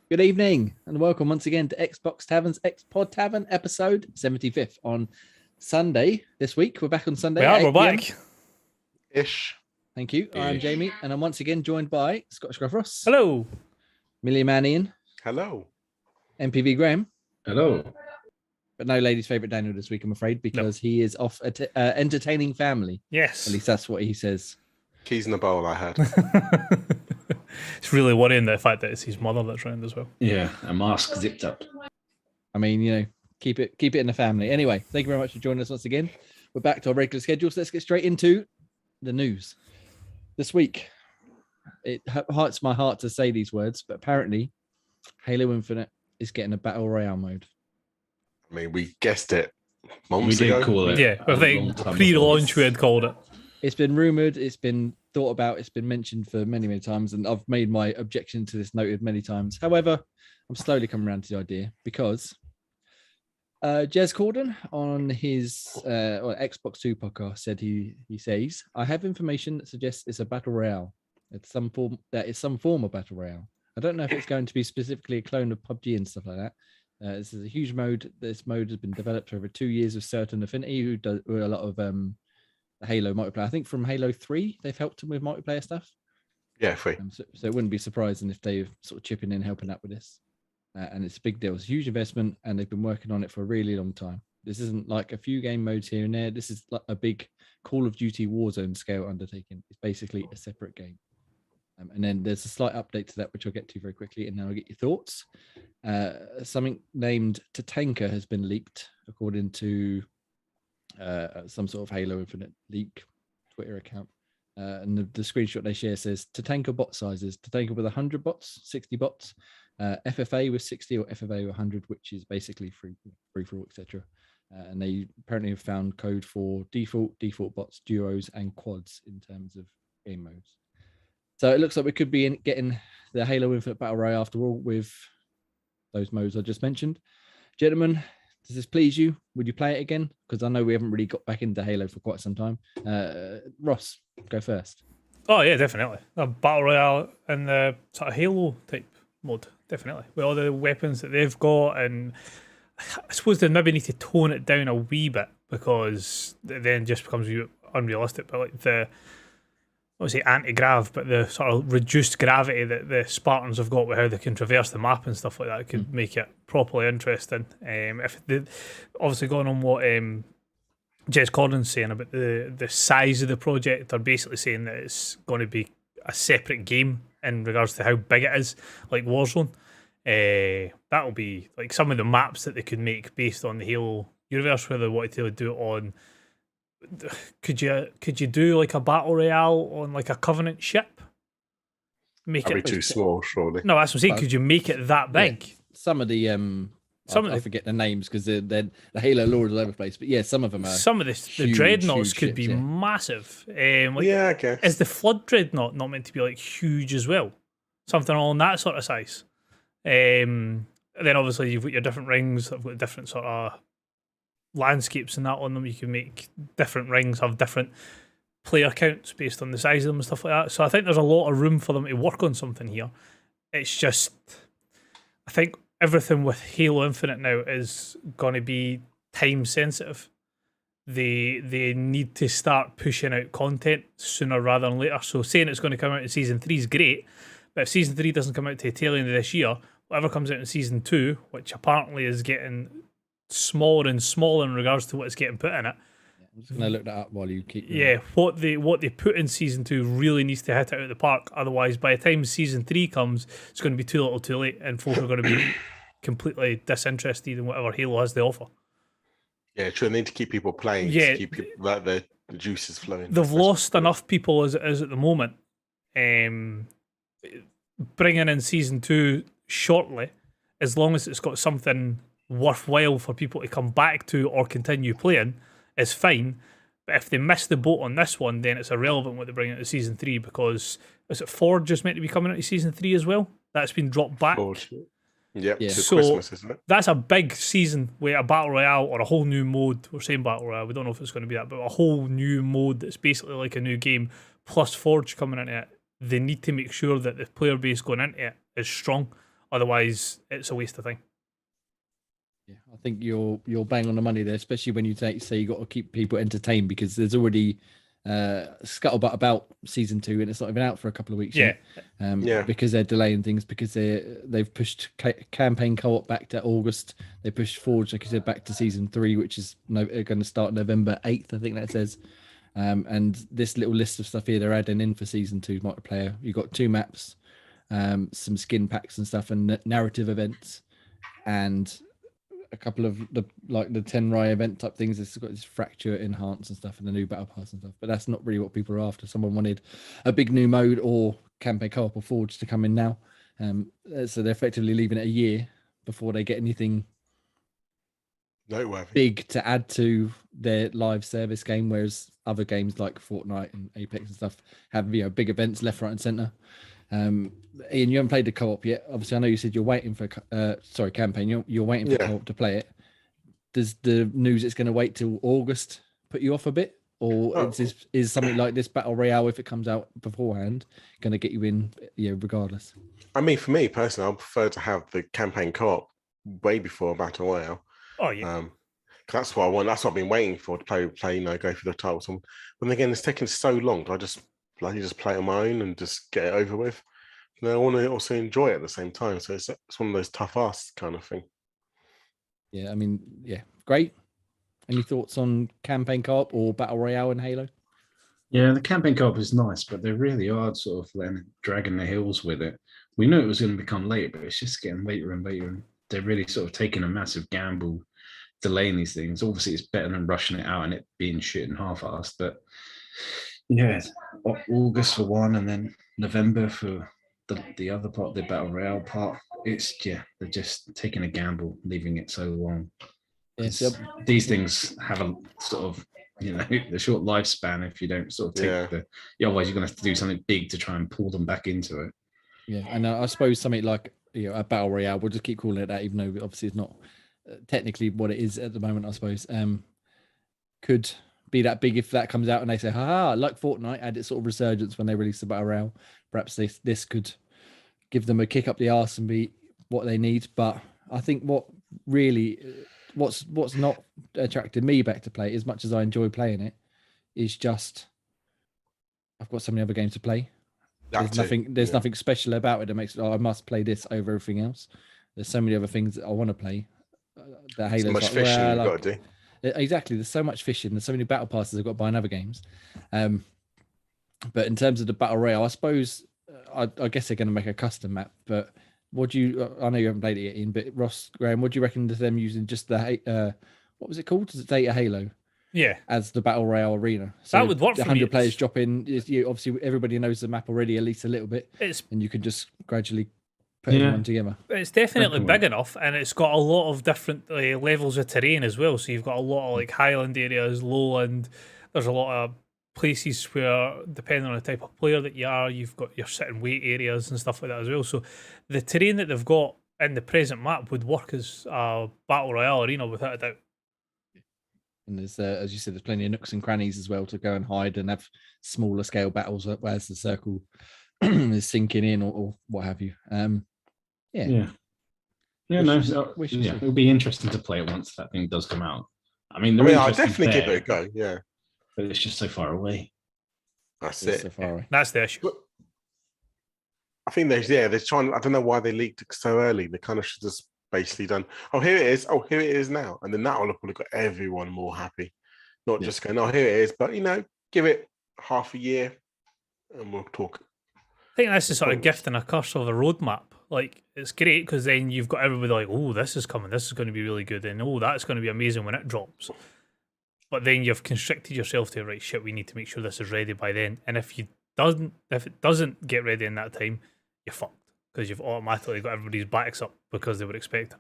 Good evening and welcome once again to Xbox Tavern's X-Pod Tavern episode 75th on Sunday this week. We're back on Sunday. We at are, we're 8 p.m. back. Ish. Thank you. I'm Ish. Jamie and I'm once again joined by Scottish Gruff Ross. Hello. Million Man Ian. Hello. MPV Graham. Hello. But no ladies' favourite Daniel this week, I'm afraid, because he is off entertaining family. Yes. At least that's what he says. Keys in the bowl, I heard. It's really worrying the fact that it's his mother that's round as well. Yeah, a mask zipped up. I mean, you know, keep it in the family. Anyway, thank you very much for joining us once again. We're back to our regular schedule, so let's get straight into the news. This week, it hurts my heart to say these words, but apparently Halo Infinite is getting a Battle Royale mode. I mean, we guessed it We months did ago. call it. Yeah, I a think long time pre-launch before. we had called it. It's been rumored, it's been thought about, it's been mentioned for many, many times, and I've made my objection to this noted many times. However, I'm slowly coming around to the idea because Jez Corden on his Xbox 2 podcast said he says, I have information that suggests it's a battle royale. It's some form of battle royale. I don't know if it's going to be specifically a clone of PUBG and stuff like that. This is a huge mode. This mode has been developed over 2 years with Certain Affinity, who do a lot of Halo multiplayer. I think from Halo 3, they've helped him with multiplayer stuff. Yeah, free. So it wouldn't be surprising if they've sort of chipping in, helping out with this. And it's a big deal. It's a huge investment, and they've been working on it for a really long time. This isn't like a few game modes here and there. This is like a big Call of Duty Warzone scale undertaking. It's basically a separate game. And then there's a slight update to that, which I'll get to very quickly, and then I'll get your thoughts. Something named Tatanka has been leaked, according to some sort of Halo Infinite leak Twitter account. And the screenshot they share says Tatanka bot sizes. Tatanka with 100 bots, 60 bots. FFA with 60 or FFA with 100, which is basically free for all, etc. And they apparently have found code for default bots, duos, and quads in terms of game modes. So it looks like we could be getting the Halo Infinite Battle Royale after all with those modes I just mentioned. Gentlemen, does this please you? Would you play it again? Because I know we haven't really got back into Halo for quite some time. Ross, go first. Oh yeah, definitely. A battle royale in the sort of Halo type mode, definitely. With all the weapons that they've got, and I suppose they maybe need to tone it down a wee bit because it then just becomes a wee bit unrealistic. But like I won't say anti-grav, but the sort of reduced gravity that the Spartans have got with how they can traverse the map and stuff like that could make it properly interesting. If they, obviously going on what Jez Corden's saying about the size of the project, they're basically saying that it's going to be a separate game in regards to how big it is, like Warzone. That'll be like some of the maps that they could make based on the Halo universe, where they wanted to do it on. Could you do like a battle royale on like a Covenant ship? Make That'd it be too small, surely. No, that's what I'm saying. Could you make it that big? Yeah, some of the I forget the names because they're the Halo lore is all over the place. But yeah, some of them are. Some of the huge, dreadnoughts huge could ships, be yeah. massive. Yeah, I guess. Is the Flood dreadnought not meant to be like huge as well? Something on that sort of size. Then obviously you've got your different rings. I've got different sort of landscapes and that on them. You can make different rings, have different player counts based on the size of them and stuff like that. So I think there's a lot of room for them to work on something here. It's just, I think everything with Halo Infinite now is going to be time sensitive. They need to start pushing out content sooner rather than later. So saying it's going to come out in Season 3 is great, but if Season 3 doesn't come out to the tail end of this year, whatever comes out in Season 2, which apparently is getting smaller and smaller in regards to what's getting put in it. I'm just gonna look that up while you keep. Yeah, what they put in Season 2 really needs to hit it out of the park. Otherwise, by the time Season 3 comes, it's going to be too little too late, and folk are going to be completely disinterested in whatever Halo has to offer. Yeah, true. They need to keep people playing. Yeah. To keep people, like the juices flowing. They've lost enough people as it is at the moment. Bringing in Season 2 shortly, as long as it's got something worthwhile for people to come back to or continue playing, is fine. But if they miss the boat on this one, then it's irrelevant what they bring into Season 3, because is it Forge just meant to be coming into Season 3 as well? That's been dropped back. Yep, Yeah. to So- Christmas, isn't it? That's a big season with a battle royale or a whole new mode. We're saying battle royale, we don't know if it's going to be that, but a whole new mode that's basically like a new game plus Forge coming into it. They need to make sure that the player base going into it is strong. Otherwise, it's a waste of time. Yeah, I think you're bang on the money there, especially when you say you got to keep people entertained, because there's already scuttlebutt about season 2 and it's not even out for a couple of weeks yet. Because they're delaying things, because they've pushed campaign co-op back to August. They pushed Forge, like you said, back to season 3, which is going to start November 8th, I think that says. And this little list of stuff here they're adding in for season 2 multiplayer. You've got 2 maps, some skin packs and stuff, and narrative events, and a couple of the 10 Rye event type things. It's got this fracture enhance and stuff, and the new battle pass and stuff. But that's not really what people are after. Someone wanted a big new mode or campaign co-op or Forge to come in now. So they're effectively leaving it a year before they get anything big to add to their live service game, whereas other games like Fortnite and Apex and stuff have big events left, right, and center. Ian, you haven't played the co-op yet. Obviously, I know you said you're waiting for campaign. You're waiting for co-op to play it. Does the news it's going to wait till August put you off a bit, or is something like this Battle Royale, if it comes out beforehand, going to get you in, regardless? I mean, for me personally, I prefer to have the campaign co-op way before Battle Royale. Oh yeah. That's what I want. That's what I've been waiting for, to play. Go through the titles. But again, it's taking so long. I just play it on my own and just get it over with. And I want to also enjoy it at the same time. So it's one of those tough ass kind of thing. Yeah, I mean, great. Any thoughts on campaign co-op or Battle Royale in Halo? Yeah, the campaign co-op is nice, but they really are sort of dragging the heels with it. We knew it was going to become late, but it's just getting later and later. And they're really sort of taking a massive gamble delaying these things. Obviously, it's better than rushing it out and it being shit and half-assed, but August for one, and then November for the other part, the Battle Royale part. They're just taking a gamble, leaving it so long. These things have a sort of the short lifespan if you don't sort of take otherwise you're going to have to do something big to try and pull them back into it. Yeah, and I suppose something like a Battle Royale, we'll just keep calling it that, even though obviously it's not technically what it is at the moment, I suppose, could be that big if that comes out and they say, like Fortnite had its sort of resurgence when they released the Battle Royale. Perhaps this could give them a kick up the arse and be what they need. But I think what's not attracted me back to play, as much as I enjoy playing it, is just I've got so many other games to play. There's nothing special about it that makes I must play this over everything else. There's so many other things that I want to play. That Halo's so much fishing you've got to do. Exactly. There's so much fishing. There's so many battle passes I've got to buy in other games. But in terms of the Battle Royale, I suppose I guess they're going to make a custom map. But what do you? I know you haven't played it yet, Ian, but Ross, Graham, what do you reckon to them using just the what was it called? Does it Data Halo? Yeah, as the Battle Royale arena. So that would work. 100 players drop in. Obviously, everybody knows the map already at least a little bit, and you can just gradually put everyone together. It's definitely big enough, and it's got a lot of different levels of terrain as well. So you've got a lot of highland areas, lowland. There's a lot of places where, depending on the type of player that you are, you've got your sit and wait areas and stuff like that as well. So the terrain that they've got in the present map would work as a Battle Royale arena without a doubt. And there's, as you said, there's plenty of nooks and crannies as well to go and hide and have smaller scale battles as the circle is sinking in or what have you. It'll be interesting to play it once that thing does come out. I'll definitely give it a go. Yeah, but it's just so far away. That's it. So far away. That's the issue. But I think they're trying. I don't know why they leaked it so early. They kind of should just basically done. Oh, here it is. Oh, here it is now. And then that will have got everyone more happy. Not just going, oh, here it is. But give it half a year, and we'll talk. I think that's the sort of gift and a curse of a roadmap. Like, it's great because then you've got everybody like, oh, this is coming. This is going to be really good. And oh, that's going to be amazing when it drops. But then you've constricted yourself to, right, shit, we need to make sure this is ready by then. And if it doesn't get ready in that time, you're fucked. Because you've automatically got everybody's backs up because they would expect it.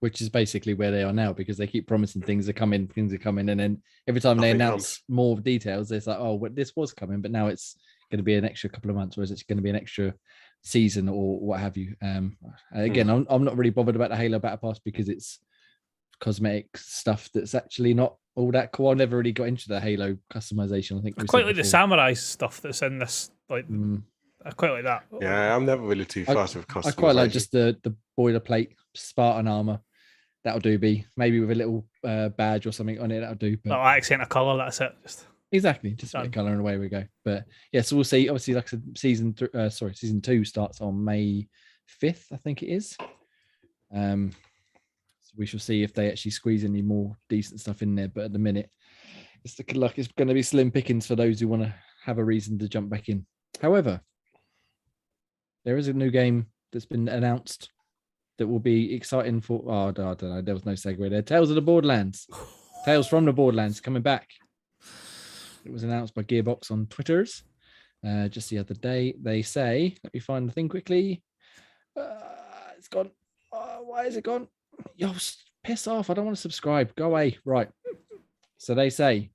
Which is basically where they are now, because they keep promising things are coming, and then every time they announce more details, it's like, oh, well, this was coming, but now it's going to be an extra couple of months, or is it going to be an extra season or what have you? Again, I'm not really bothered about the Halo Battle Pass because it's cosmetic stuff that's actually not all that cool. I never really got into the Halo customization. I think it's quite like the samurai stuff that's in this. Like, I quite like that. Yeah, I'm never really too fast with customization. I quite like just the boilerplate Spartan armor. That'll do. Maybe with a little badge or something on it. That'll do. But Little accent of color. That's it. Just exactly, just a bit of color and away we go. But yeah, so we'll see. Obviously, like I said, season 2 starts on May 5th, I think it is. So we shall see if they actually squeeze any more decent stuff in there. But at the minute, it's looking like it's going to be slim pickings for those who want to have a reason to jump back in. However, there is a new game that's been announced that will be exciting for. Oh, I don't know. There was no segue there. Tales of the Borderlands. Tales from the Borderlands coming back. It was announced by Gearbox on Twitters just the other day. They say, let me find the thing quickly. It's gone. Why is it gone? Yo, piss off. I don't want to subscribe. Go away. Right. So they say,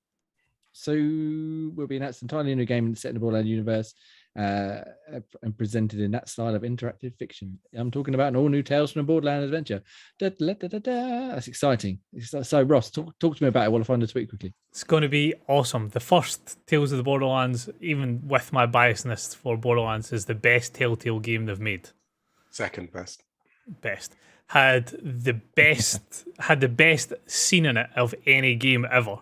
so we'll be announced an entirely new game set in the Borderlands universe and presented in that style of interactive fiction. I'm talking about an all-new Tales from the Borderlands adventure. That's exciting. So, Ross, talk to me about it while I find the tweet quickly. it's going to be awesome. The first Tales of the Borderlands, even with my biasness for Borderlands, is the best Telltale game they've made. Second best. Had the best scene in it of any game ever.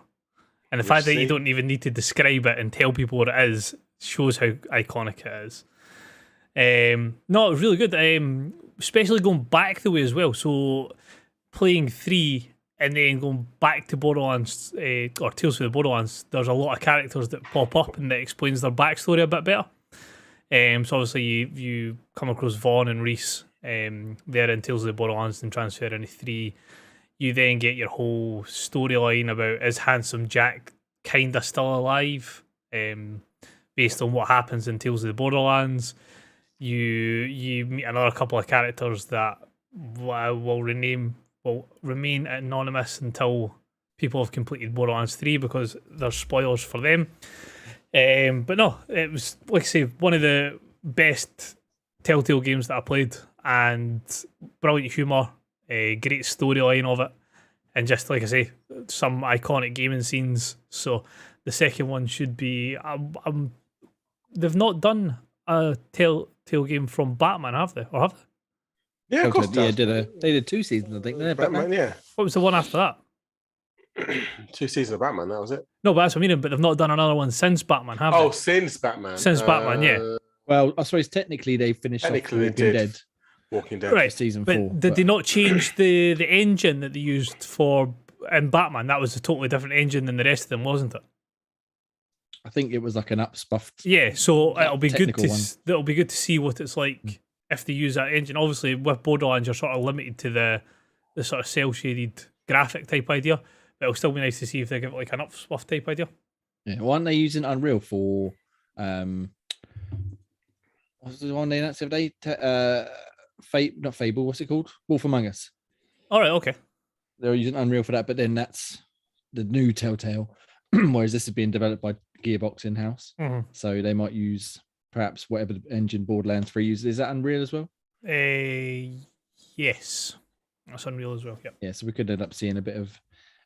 And the fact that you don't even need to describe it and tell people what it is shows how iconic it is. No, it was really good. Especially going back the way as well. So playing 3 and then going back to Borderlands or Tales from the Borderlands, there's a lot of characters that pop up and that explains their backstory a bit better. So obviously you come across Vaughn and Reese there in Tales of the Borderlands and transfer into 3. You then get your whole storyline about is Handsome Jack kind of still alive, based on what happens in Tales of the Borderlands. You meet another couple of characters that will remain anonymous until people have completed Borderlands 3 because there's spoilers for them. But no, it was, like I say, one of the best Telltale games that I played, and brilliant humour, great storyline of it, and just like I say, some iconic gaming scenes. So the second one should be. They've not done a Telltale game from Batman, have they? Or have they? Yeah, of course. They did 2 seasons, I think. Batman, yeah. What was the one after that? 2 seasons of Batman, that was it. No, but that's what I mean. But they've not done another one since Batman, have they? Oh, since Batman. Since Batman, yeah. Well, I suppose technically they finished off Walking Dead. Right, season but 4. Did they not change the engine that they used for in Batman? That was a totally different engine than the rest of them, wasn't it? I think it was like an upspuffed. Yeah, so it'll be good to one. it'll be good to see what it's like if they use that engine. Obviously, with Borderlands, you're sort of limited to the sort of cel shaded graphic type idea, but it'll still be nice to see if they give it like an upspuff type idea. Yeah, why aren't they using Unreal for what's the one they announced the other day? Not Fable, what's it called? Wolf Among Us. All right, okay. They're using Unreal for that, but then that's the new Telltale, whereas this is being developed by Gearbox in-house. Mm-hmm. So they might use perhaps whatever engine Borderlands 3 uses. Is that Unreal as well? Yes. That's Unreal as well, yeah. So we could end up seeing a bit of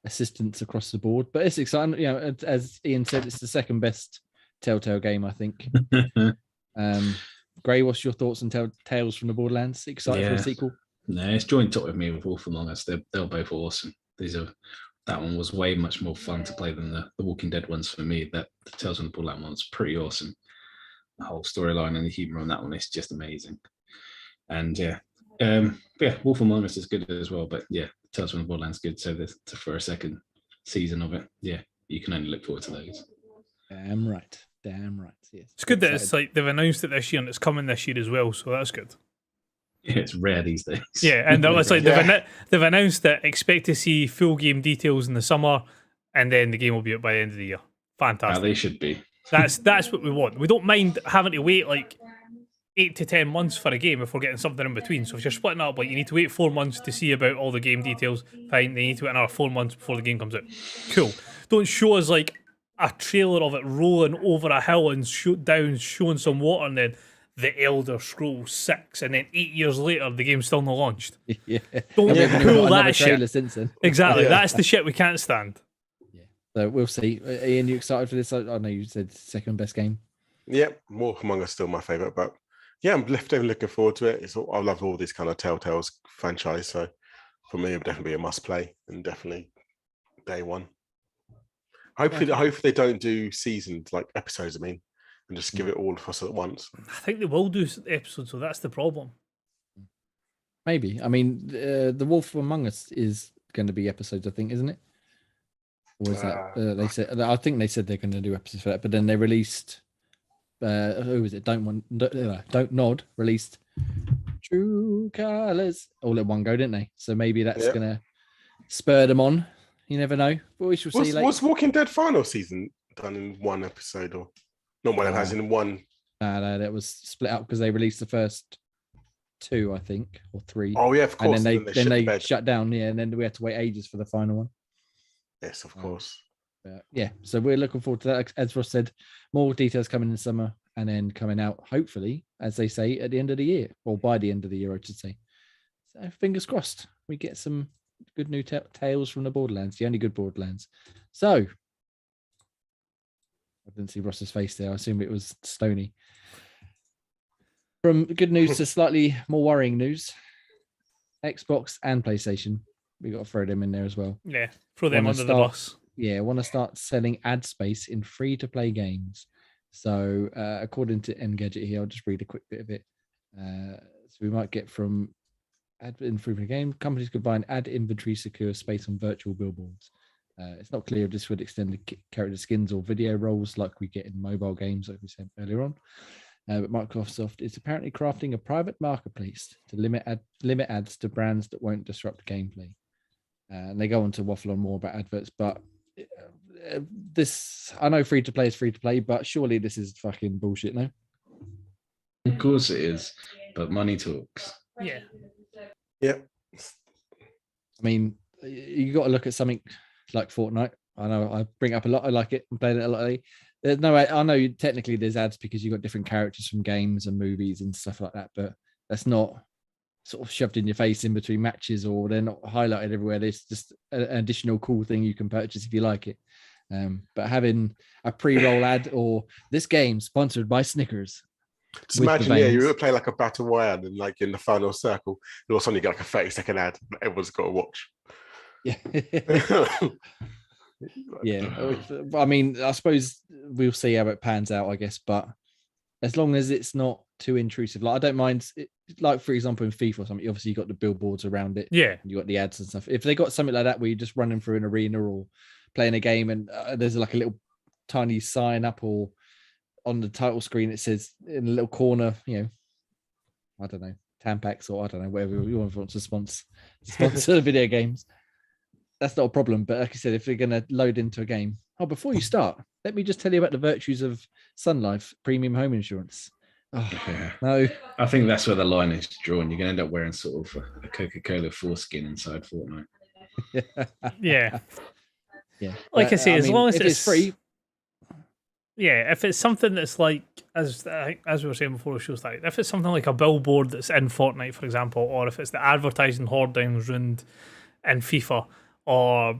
assistance across the board, but it's exciting. You know, as Ian said, it's the second best Telltale game, I think. Gray, what's your thoughts on Tales from the Borderlands? Excited for a sequel? No, it's joined up with me with Wolf Among Us. They're both awesome. That one was way much more fun to play than the Walking Dead ones for me. The Tales from the Borderlands one's pretty awesome. The whole storyline and the humor on that one is just amazing. And Wolf Among Us is good as well. But yeah, Tales from the Borderlands good. So for a second season of it, yeah, you can only look forward to those. Damn right. Yes. It's good that it's like they've announced it this year and it's coming this year as well, so that's good. Yeah, it's rare these days. Yeah, and it's like they've announced that expect to see full game details in the summer, and then the game will be out by the end of the year. Fantastic. They should be. That's what we want. We don't mind having to wait like 8 to 10 months for a game if we're getting something in between. So if you're splitting up, like you need to wait 4 months to see about all the game details, fine. Then you need to wait another 4 months before the game comes out. Cool. Don't show us like a trailer of it rolling over a hill and showing some water, and then The Elder Scrolls 6, and then 8 years later the game's still not launched. Yeah. Don't pull that shit. Since then. Exactly. That's the shit we can't stand. Yeah. So we'll see. Ian, you excited for this? I know you said second best game. Yeah, Wolf Among Us is still my favorite, but yeah, I'm definitely looking forward to it. I love all these kind of Telltales franchise, so for me, it would definitely be a must play and definitely day one. Hopefully they don't do seasons like episodes. I mean, and just give it all to us at once. I think they will do episodes, so that's the problem. Maybe. I mean, The Wolf Among Us is going to be episodes, I think, isn't it? Or is that they said? I think they said they're going to do episodes for that, but then they released. Who was it? Don't Nod released True Colors all at one go, didn't they? So maybe that's going to spur them on. You never know. But we shall see later. Was Walking Dead final season done in one episode or not? One has in one. No, that was split up because they released the first 2, I think, or 3. Oh yeah, of course. And then they shut down. Yeah, and then we had to wait ages for the final one. Yes, of course. Yeah, so we're looking forward to that. As Ross said, more details coming in summer and then coming out, hopefully, as they say, at the end of the year, or by the end of the year, I should say. So fingers crossed, we get some good new tales from the Borderlands, the only good Borderlands. So, I didn't see Ross's face there. I assume it was stony. From good news to slightly more worrying news, Xbox and PlayStation, we got to throw them in there as well. Yeah, throw them under the bus. Yeah, want to start selling ad space in free-to-play games. So, according to Engadget here, I'll just read a quick bit of it. So we might get from ad in free-to-play game. Companies could buy an ad inventory secure space on virtual billboards. It's not clear if this would extend the character skins or video roles like we get in mobile games, like we said earlier on. But Microsoft is apparently crafting a private marketplace to limit ads to brands that won't disrupt gameplay. And they go on to waffle on more about adverts, but this, I know free to play is free to play, but surely this is fucking bullshit, no? Of course it is, but money talks. Yeah. I mean, you got to look at something like Fortnite. I know I bring it up a lot. I like it. I'm playing it a lot. There's no, I know technically there's ads because you've got different characters from games and movies and stuff like that, but that's not sort of shoved in your face in between matches, or they're not highlighted everywhere. There's just an additional cool thing you can purchase if you like it. But having a pre-roll ad or this game sponsored by Snickers. Just imagine, you would play like a battle royale and like in the final circle, and all of a sudden you get like a 30-second ad that everyone's got to watch. Yeah. Yeah. I mean, I suppose we'll see how it pans out, I guess, but as long as it's not too intrusive, like I don't mind it, like for example in FIFA or something, obviously you got the billboards around it, you got the ads and stuff. If they got something like that where you're just running through an arena or playing a game and there's like a little tiny sign up, or on the title screen it says in a little corner, I don't know, Tampax or I don't know, whatever you want to sponsor the video games, that's not a problem. But like I said, if you're going to load into a game, before you start, let me just tell you about the virtues of Sun Life Premium Home Insurance. No, I think that's where the line is drawn. You're going to end up wearing sort of a Coca-Cola foreskin inside Fortnite. Yeah. Like I say, as long as it's free. Yeah, if it's something that's like, as we were saying before the show started, if it's something like a billboard that's in Fortnite, for example, or if it's the advertising hoardings ruined in FIFA, or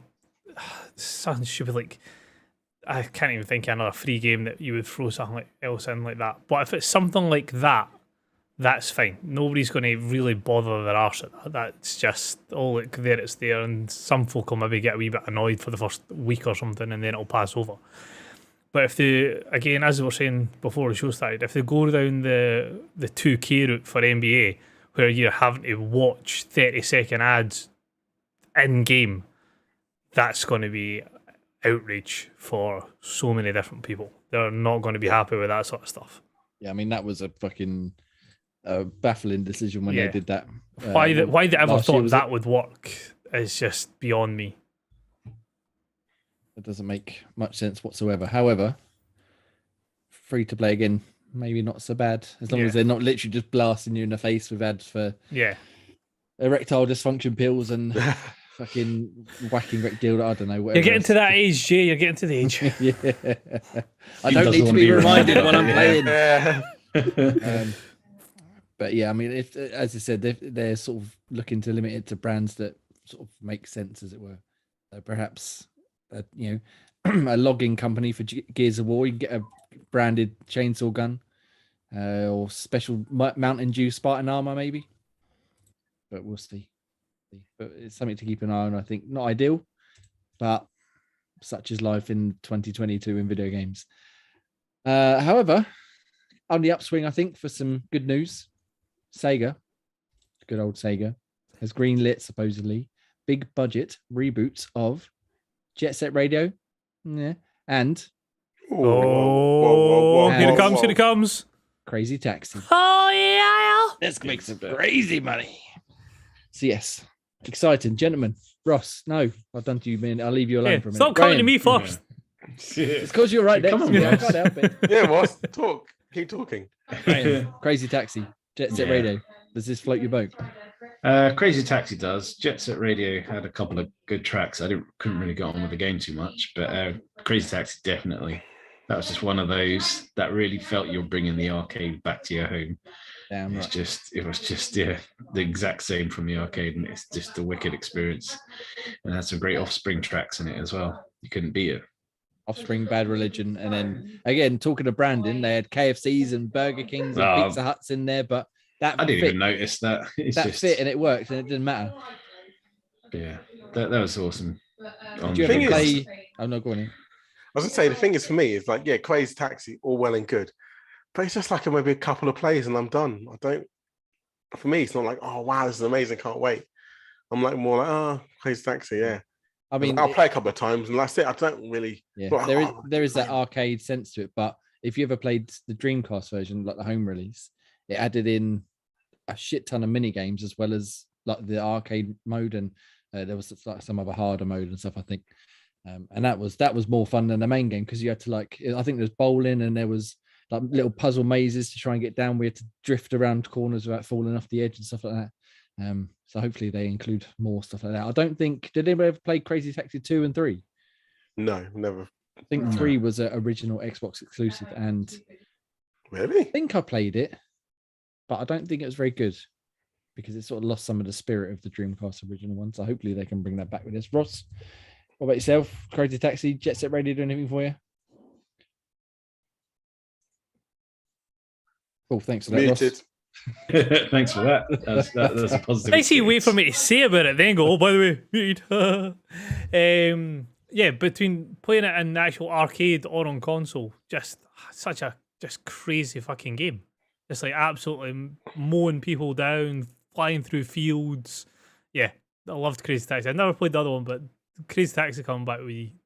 something stupid like, I can't even think of another free game that you would throw something else in like that. But if it's something like that, that's fine. Nobody's going to really bother their arse at that. That's just, look, there it's there, and some folk will maybe get a wee bit annoyed for the first week or something, and then it'll pass over. But if they, again, as we were saying before the show started, if they go down the 2K route for NBA, where you're having to watch 30-second ads in-game, that's going to be outrage for so many different people. They're not going to be happy with that sort of stuff. Yeah, I mean, that was a fucking baffling decision when they did that. Why they ever thought that would work is just beyond me. It doesn't make much sense whatsoever. However, free to play again, maybe not so bad, as long as they're not literally just blasting you in the face with ads for erectile dysfunction pills and fucking whacking Rick Deal. I don't know. You're getting to that age, Jay. You're getting to the age. I don't need to be reminded when I'm playing. But yeah, I mean, if, as I said, they're sort of looking to limit it to brands that sort of make sense, as it were. Perhaps, a logging company for Gears of War, you can get a branded chainsaw gun, or special Mountain Dew Spartan armor, maybe. But we'll see. But it's something to keep an eye on. I think not ideal, but such is life in 2022 in video games. However, on the upswing, I think, for some good news, Sega, good old Sega, has greenlit supposedly big budget reboots of Jet Set Radio, and here it comes. Crazy Taxi. Oh yeah, Let's make some crazy money. So yes, exciting, gentlemen. Ross, no, I've done to you, man. I'll leave you alone for a minute. Stop coming to me first. It's because you're right next to me. I can't help it. Yeah, Ross, talk. Keep talking. Crazy Taxi, Jet Set Radio. Does this float your boat? Crazy Taxi does. Jet Set Radio had a couple of good tracks. Couldn't really get on with the game too much, but Crazy Taxi definitely. That was just one of those that really felt you're bringing the arcade back to your home. Damn right. It was just the exact same from the arcade, and it's just a wicked experience. And had some great Offspring tracks in it as well. You couldn't beat it. Offspring, Bad Religion, and then again talking of branding, they had KFCs and Burger Kings and Pizza Huts in there, but that I didn't even notice that. Fit and it worked, and it didn't matter. Yeah, that was awesome. Did you ever play? Oh no, go on. I was gonna say the thing is for me is like, yeah, Crazy Taxi, all well and good, but it's just like maybe a couple of plays and I'm done. For me, it's not like, oh wow, this is amazing, can't wait. I'm like more like, oh, Crazy Taxi, yeah. I mean, I'll play a couple of times and that's it. I don't really. Yeah, there is that arcade sense to it, but if you ever played the Dreamcast version, like the home release, it added in a shit ton of mini games as well as like the arcade mode, and there was like some other harder mode and stuff, I think. And that was more fun than the main game because you had to like, I think there's bowling and there was like little puzzle mazes to try and get down. We had to drift around corners without falling off the edge and stuff like that. So hopefully they include more stuff like that. I don't think, did anybody ever play Crazy Taxi 2 and 3? No, never. I think 3 was an original Xbox exclusive, and really? I think I played it, but I don't think it was very good because it sort of lost some of the spirit of the Dreamcast original one. So hopefully they can bring that back with this. Ross, what about yourself? Crazy Taxi, Jet Set Radio, do anything for you? Oh, thanks for that, Muted. Ross. Thanks for that. That's a positive. I see. Wait for me to say about it, then go. Oh, by the way, muted. Yeah, between playing it in the actual arcade or on console, just such a crazy fucking game. It's like absolutely mowing people down, flying through fields. Yeah, I loved Crazy Taxi. I never played the other one, but Crazy Taxi coming back,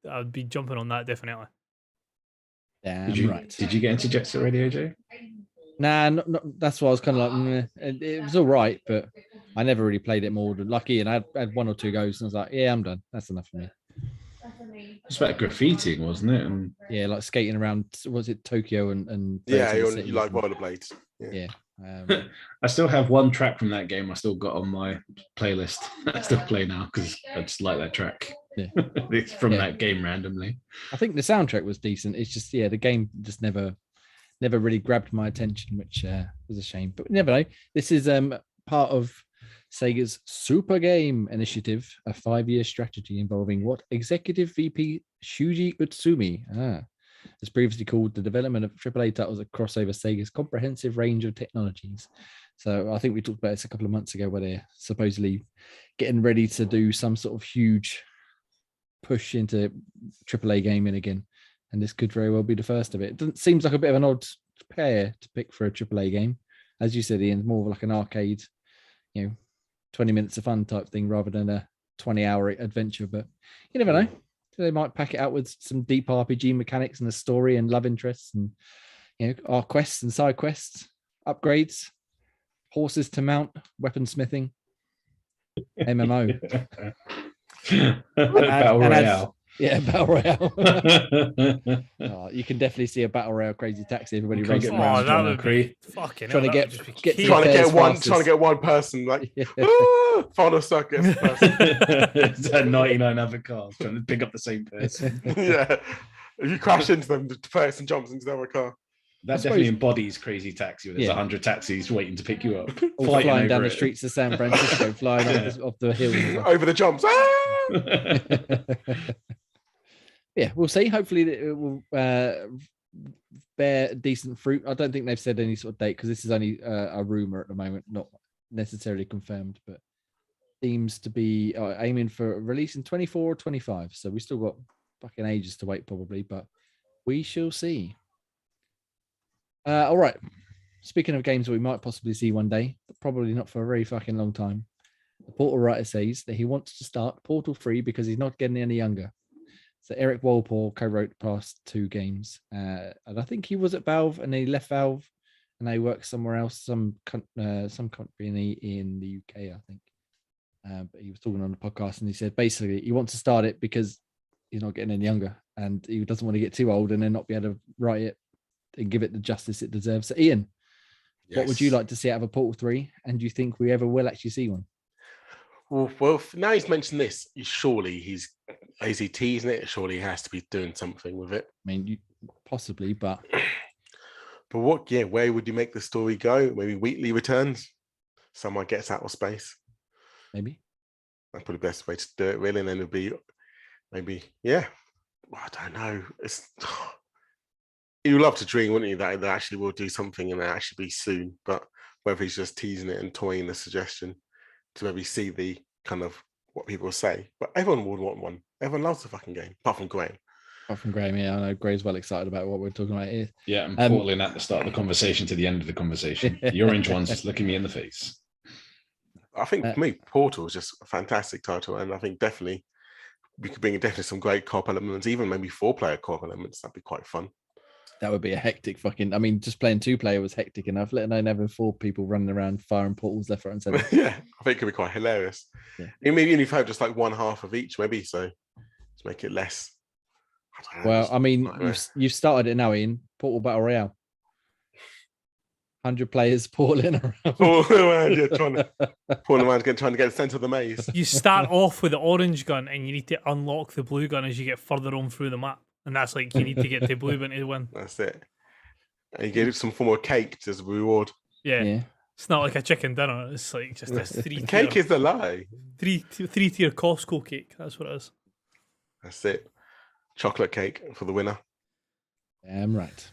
I'd be jumping on that definitely. Damn right. Did you get into Jet Set Radio, Joe? Nah, that's why I was kind of like, it was all right, but I never really played it more than lucky, and I had 1 or 2 goes, and I was like, yeah, I'm done. That's enough for me. It's about graffitiing, wasn't it? And yeah, like skating around. Was it Tokyo and yeah, you like rollerblades. Yeah. I still have one track from that game I still got on my playlist. I still play now because I just like that track. Yeah, it's from that game randomly. I think the soundtrack was decent. It's just the game just never really grabbed my attention, which was a shame. But never know. This is part of Sega's Super Game Initiative, a 5-year strategy involving what Executive VP Shuji Utsumi has previously called the development of AAA titles that cross over Sega's comprehensive range of technologies. So I think we talked about this a couple of months ago, where they're supposedly getting ready to do some sort of huge push into AAA gaming again. And this could very well be the first of it. It seems like a bit of an odd pair to pick for a AAA game. As you said, Ian, more of like an arcade, 20 minutes of fun type thing rather than a 20-hour adventure. But you never know. They might pack it out with some deep RPG mechanics and a story and love interests and our quests and side quests, upgrades, horses to mount, weaponsmithing, MMO. Battle Royale. Battle Royale. You can definitely see a Battle Royale Crazy Taxi. Everybody racing around. That would be fucking trying to get one person like final circus person. It's 99 other cars trying to pick up the same person. Yeah, if you crash into them, the person jumps into their car. That definitely embodies Crazy Taxi. Where there's 100 taxis waiting to pick you up, flying down the streets of San Francisco, flying off the hill, over the jumps. Yeah, we'll see. Hopefully, it will bear decent fruit. I don't think they've said any sort of date because this is only a rumor at the moment, not necessarily confirmed, but seems to be aiming for release in 24 or 25. So we still got fucking ages to wait, probably, but we shall see. All right. Speaking of games that we might possibly see one day, but probably not for a very fucking long time, the Portal writer says that he wants to start Portal 3 because he's not getting any younger. So Eric Walpole co-wrote the past 2 games, and I think he was at Valve and he left Valve and they worked somewhere else, some company in the UK, I think. But he was talking on the podcast and he said basically he wants to start it because he's not getting any younger and he doesn't want to get too old and then not be able to write it and give it the justice it deserves. So Ian, what would you like to see out of a Portal 3? And do you think we ever will actually see one? Well, now he's mentioned this, surely is he teasing it? Surely he has to be doing something with it. I mean, possibly, but where would you make the story go? Maybe weekly returns? Someone gets out of space. Maybe. That's probably the best way to do it, really. And then it'll be maybe, I don't know. You'd love to dream, wouldn't you, that they actually will do something and it actually be soon. But whether he's just teasing it and toying the suggestion to maybe see the kind of what people say. But everyone would want one. Everyone loves the fucking game, apart from Graham. Apart from Graham, yeah, I know Graham's well excited about what we're talking about here. Yeah, I'm portaling at the start of the conversation to the end of the conversation. The orange one's just looking me in the face. I think for me, Portal is just a fantastic title, and I think definitely we could bring in definitely some great co-op elements, even maybe 4-player co-op elements. That'd be quite fun. That would be a hectic fucking. I mean, just playing 2-player was hectic enough. Let alone having 4 people running around firing portals left, right, and centre. Yeah, I think it could be quite hilarious. Yeah. Maybe if you have just like one half of each, maybe so to make it less. Well, I mean, you've started it now, Ian. Portal Battle Royale. 100 players portaling around. Trying to get the centre of the maze. You start off with the orange gun and you need to unlock the blue gun as you get further on through the map. And that's like you need to get to blue gun to win. That's it. And you get some form of cake as a reward. Yeah. It's not like a chicken dinner. It's like just this 3-tier. Cake is the lie. 3-tier Costco cake. That's what it is. That's it. Chocolate cake for the winner. Right.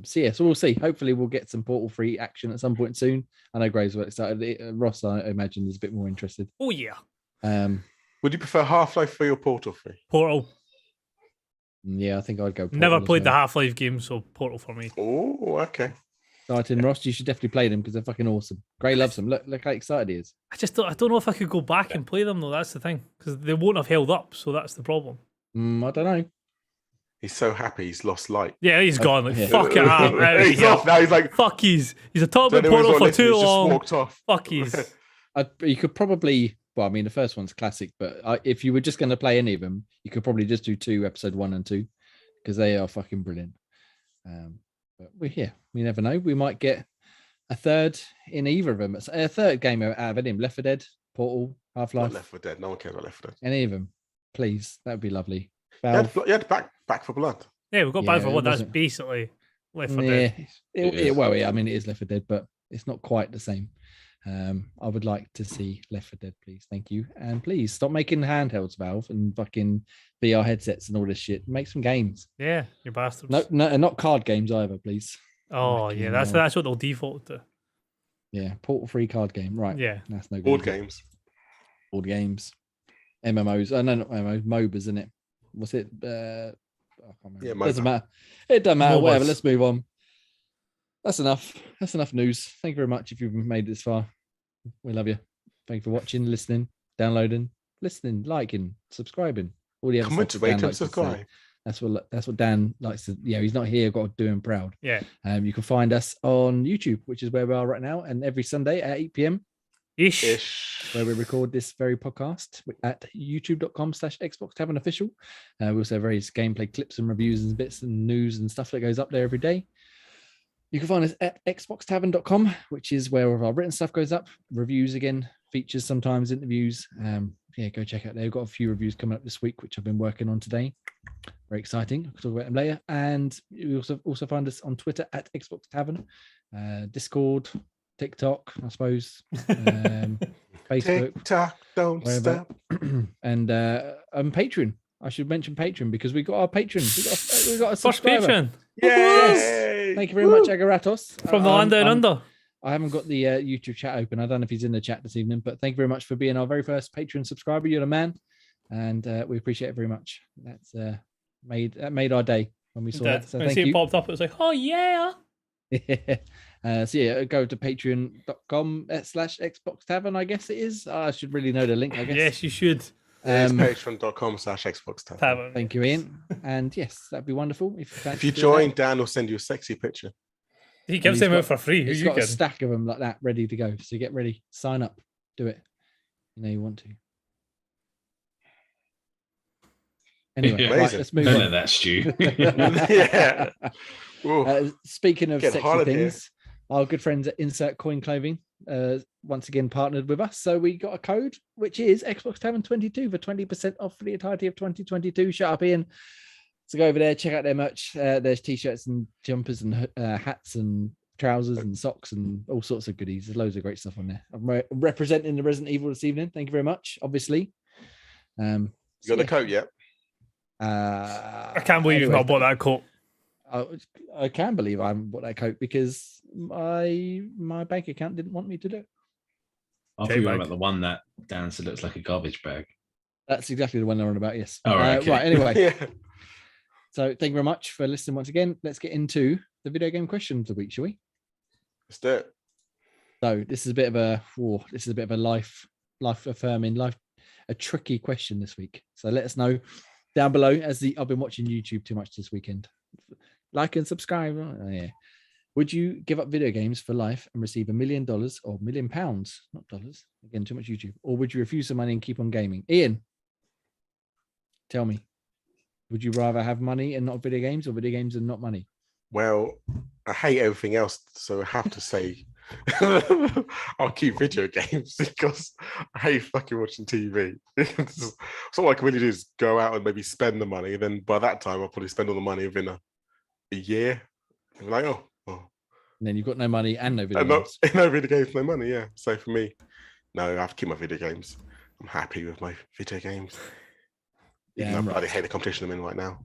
So we'll see. Hopefully we'll get some Portal 3 action at some point soon. I know Graves well excited. Ross, I imagine, is a bit more interested. Oh yeah. Would you prefer Half-Life 3 or Portal 3? Portal. Yeah, I think I'd go Portal. Never played the Half-Life game, so Portal for me. Oh, okay. Exciting, Ross. You should definitely play them because they're fucking awesome. Gray loves them. Look how excited he is. I don't know if I could go back and play them though. That's the thing, because they won't have held up. So that's the problem. I don't know. He's so happy he's lost light. Yeah, he's gone. Like, fuck it up. He's off now. He's like, fuck he's a top of Portal for too long. Just walked off. Fuck he's. You could probably. Well, I mean, the first one's classic, but if you were just going to play any of them, you could probably just do 2, episode 1 and 2, because they are fucking brilliant. But we're here. We never know. We might get a third in either of them. It's a third game out of any of them. Left 4 Dead, Portal, Half-Life. Not Left 4 Dead. No one cares about Left 4 Dead. Any of them, please. That would be lovely. You had Back for Blood. Yeah, we've got Back for Blood. That's basically Left 4 Dead. I mean, it is Left 4 Dead, but it's not quite the same. I would like to see Left 4 Dead, please. Thank you. And please stop making handhelds, Valve, and fucking VR headsets and all this shit. Make some games. Yeah, you bastards. No, and not card games either, please. Oh, yeah, that's what they'll default to. Yeah, Portal 3 card game. Right. Yeah. That's no good. Board games. Board games. MMOs. No, not MMOs. MOBAs, isn't it? What's it? I can't remember. Yeah, it doesn't matter. It doesn't matter. MOBAs. Whatever. Let's move on. That's enough. That's enough news. Thank you very much if you've made it this far. We love you. Thank you for watching, listening, downloading, listening, liking, subscribing. All the other Comment, stuff rate, Dan and likes to say. subscribe. That's what Dan likes to. Yeah, he's not here. Got to do him proud. Yeah. You can find us on YouTube, which is where we are right now, and every Sunday at 8 p.m. Ish. where we record this very podcast at youtube.com/Xbox Tavern Official. We also have various gameplay clips and reviews and bits and news and stuff that goes up there every day. You can find us at xboxtavern.com, which is where all of our written stuff goes up. Reviews again, features sometimes, interviews. Go check out there. We've got a few reviews coming up this week, which I've been working on today. Very exciting. I'll talk about them later. And you also find us on Twitter at Xbox Tavern, Discord, TikTok, I suppose, Facebook, TikTok, don't wherever. stop. And Patreon. I should mention Patreon because we got our patron. We got a First subscriber. patron. Yay! Thank you very much, Agaratos. From the land down under. I haven't got the YouTube chat open. I don't know if he's in the chat this evening, but thank you very much for being our very first Patreon subscriber. You're the man, and we appreciate it very much. That's made our day when we saw that. So thank you. It popped up. It was like, oh yeah. So yeah, go to patreon.com/Xbox Tavern. I guess it is. I should really know the link. I guess. Yes, you should. It's patreon.com/Xbox Tavern. Thank you, Ian. And yes, that'd be wonderful if you join. Dan will send you a sexy picture. He gives them out for free. He's got a stack of them like that ready to go. So get ready, sign up, do it. You know you want to. Anyway, right, let's move on. Let that stew. Yeah. Speaking of Get sexy things, our good friends at Insert Coin Clothing once again partnered with us. So we got a code, which is Xbox Tavern 22 for 20% off for the entirety of 2022. Shut up, Ian. So go over there, check out their merch. There's t-shirts and jumpers and hats and trousers and socks and all sorts of goodies. There's loads of great stuff on there. I'm representing the Resident Evil this evening. Thank you very much. Obviously, you got the coat yet? I can't believe you've not bought that coat. I can believe I haven't bought that coat because my bank account didn't want me to do it. I thought you were about the one that Dan said looks like a garbage bag. That's exactly the one I'm on about. Yes. All right. Okay. Right. Anyway. Yeah. So thank you very much for listening once again. Let's get into the video game question of the week, shall we? Let's do it. So this is a bit of a life affirming, a tricky question this week. So let us know down below. I've been watching YouTube too much this weekend. Like and subscribe. Oh, yeah. Would you give up video games for life and receive $1 million or £1 million, not dollars? Again, too much YouTube. Or would you refuse the money and keep on gaming? Ian, tell me. Would you rather have money and not video games, or video games and not money? Well, I hate everything else, so I have to say I'll keep video games because I hate fucking watching TV. So all I can really do is go out and maybe spend the money, and then by that time I'll probably spend all the money within a year. I'm like, oh. And then you've got no money and no video games. No video games, no money, yeah. So for me, no, I have to keep my video games. I'm happy with my video games. Yeah, I hate the competition I'm in right now.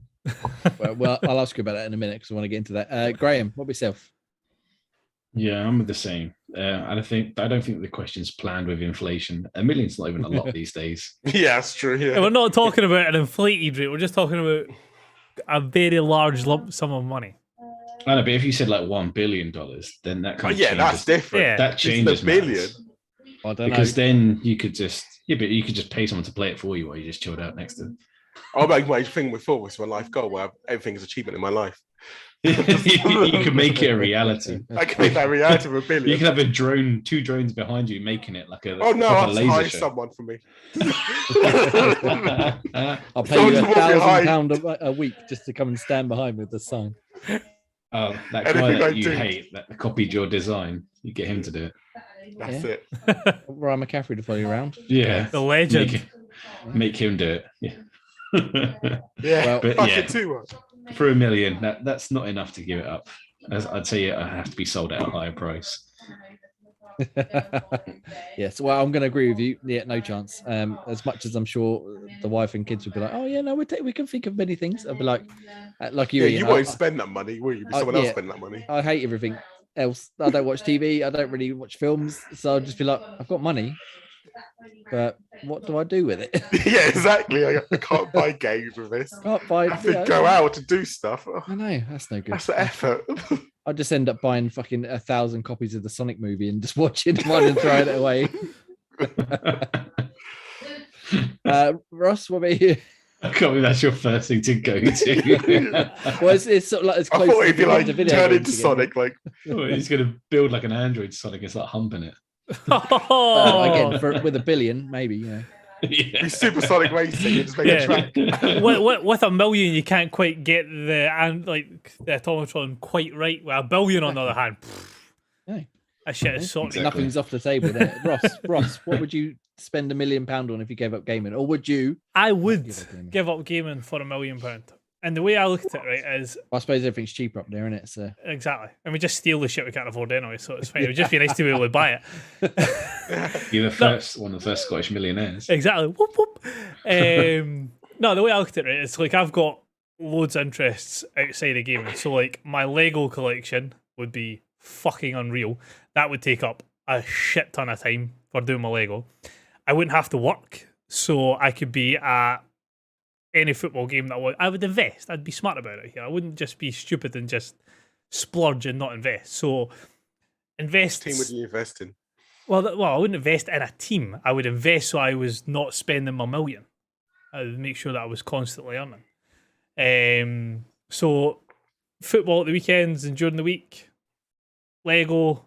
well, I'll ask you about that in a minute because I want to get into that. Graham, what about yourself? Yeah, I'm the same. I don't think the question's planned with inflation. $1 million's not even a lot these days. Yeah, that's true. Yeah. And we're not talking about an inflated rate. We're just talking about a very large lump sum of money. I know, but if you said like $1 billion, then that kind of changes. That's different. Yeah. That changes. $1 billion. I don't know. Because then you could just pay someone to play it for you while you just chilled out next to them. I'll make my thing before was my life goal where everything is achievement in my life. You can make it a reality. I can make that a reality of $1 billion. You can have two drones behind you, making it like a. Oh no! I'll laser hire show. someone for me. I'll pay you £1,000 a week just to come and stand behind with the sign. Oh, that guy that you hate that copied your design, you get him to do it. That's it. Ryan McCaffrey to follow you around. Yeah, the legend. Make him do it. Yeah. Yeah, but fucking too much. For $1 million, that's not enough to give it up. I'd say I have to be sold at a higher price. Yes, well, I'm going to agree with you. Yeah, no chance. As much as I'm sure the wife and kids would be like, "Oh yeah, no, we can think of many things." I'd be like you. Yeah, you won't spend that money, will you? Someone else spend that money. I hate everything else. I don't watch TV. I don't really watch films, so I'll just be like, "I've got money, but what do I do with it?" Yeah, exactly. I can't buy games with this. I have to go out to do stuff. I know that's no good. That's the effort. I just end up buying fucking 1,000 copies of the Sonic movie and just watching one and throwing it away. Ross, what about you? I can't believe that's your first thing to go to. Well, it's sort of like as close. I thought it'd be like turn into again. Sonic, like he's going to build like an Android Sonic. It's like humping it. Again, with $1 billion, maybe. Yeah. Yeah. Be Supersonic racing and just make a track. with $1 million, you can't quite get the automatron quite right. With $1 billion, on the other hand, no. That shit is sorted. Exactly. Nothing's off the table there. Ross, what would you spend £1 million on if you gave up gaming, or would you? I would give up gaming for £1 million. And the way I look at it, right, is I suppose everything's cheaper up there, isn't it? So exactly, and we just steal the shit we can't afford anyway, so it's fine. It would just be nice to be able to buy it. You're one of the first Scottish millionaires. Exactly. Whoop, whoop. No, the way I look at it, it's like I've got loads of interests outside of gaming. So, like, my Lego collection would be fucking unreal. That would take up a shit ton of time for doing my Lego. I wouldn't have to work, so I could be at any football game that I would invest. I'd be smart about it here. I wouldn't just be stupid and just splurge and not invest. So, invest. What team would you invest in? Well, I wouldn't invest in a team. I would invest so I was not spending my million. I would make sure that I was constantly earning. So football at the weekends and during the week, Lego.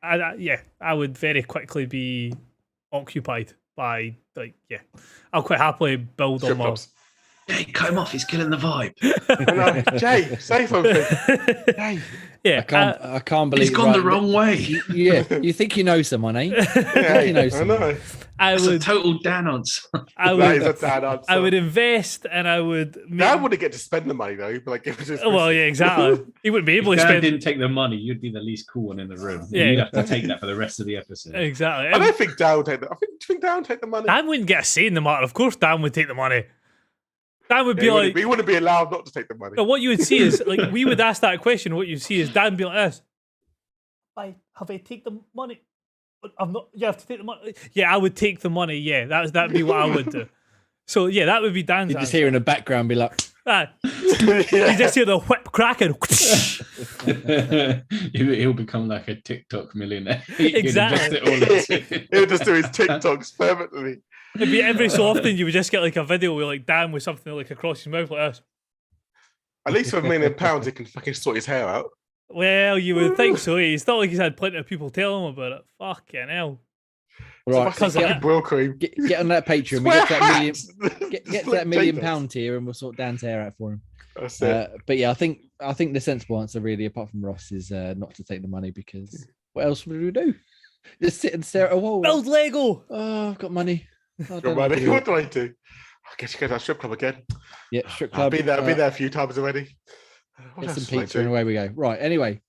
I would very quickly be occupied by I'll quite happily build on my. Jay, cut him off. He's killing the vibe. No, Jay, say something. Jay. Yeah, I can't believe he's gone the wrong way. You think you know someone, eh? Yeah, you know someone. I know. That's a total Dan answer. That is a Dan answer. I would invest, and I would. Dan wouldn't get to spend the money though. But like, give it to well, yeah, exactly. He wouldn't be able to spend. If Dan didn't take the money, you'd be the least cool one in the room. Yeah, you'd have to take that for the rest of the episode. Exactly. I don't think Dan would take the. Do you think Dan would take the money? Dan wouldn't get a say in the matter. Of course, Dan would take the money. Dan would be he wouldn't be allowed not to take the money. No, what you would see is like we would ask that question. What you see is Dan be like this. Have I take the money? I'm not. You have to take the money. Yeah, I would take the money. Yeah, that'd be what I would do. So yeah, that would be Dan's. You just hear in the background be like, you just hear the whip cracking. He'll become like a TikTok millionaire. Exactly. He'll just do his TikToks permanently. It'd be every so often you would just get like a video with like Dan with something like across his mouth like this. At least for £1 million, he can fucking sort his hair out. Well, you would think so. It's not like he's had plenty of people tell him about it. Fucking hell. Right, cream. Get on that Patreon. We get to that £1 million tier, and we'll sort Dan's hair out for him. That's it. But yeah, I think the sensible answer, really, apart from Ross, is not to take the money, because what else would we do? Just sit and stare at a wall. Build Lego. Oh, I've got money. What do I do? I guess you go to that strip club again. Yeah, strip club. I've been there a few times already. Get some pizza and away we go. Right. Anyway,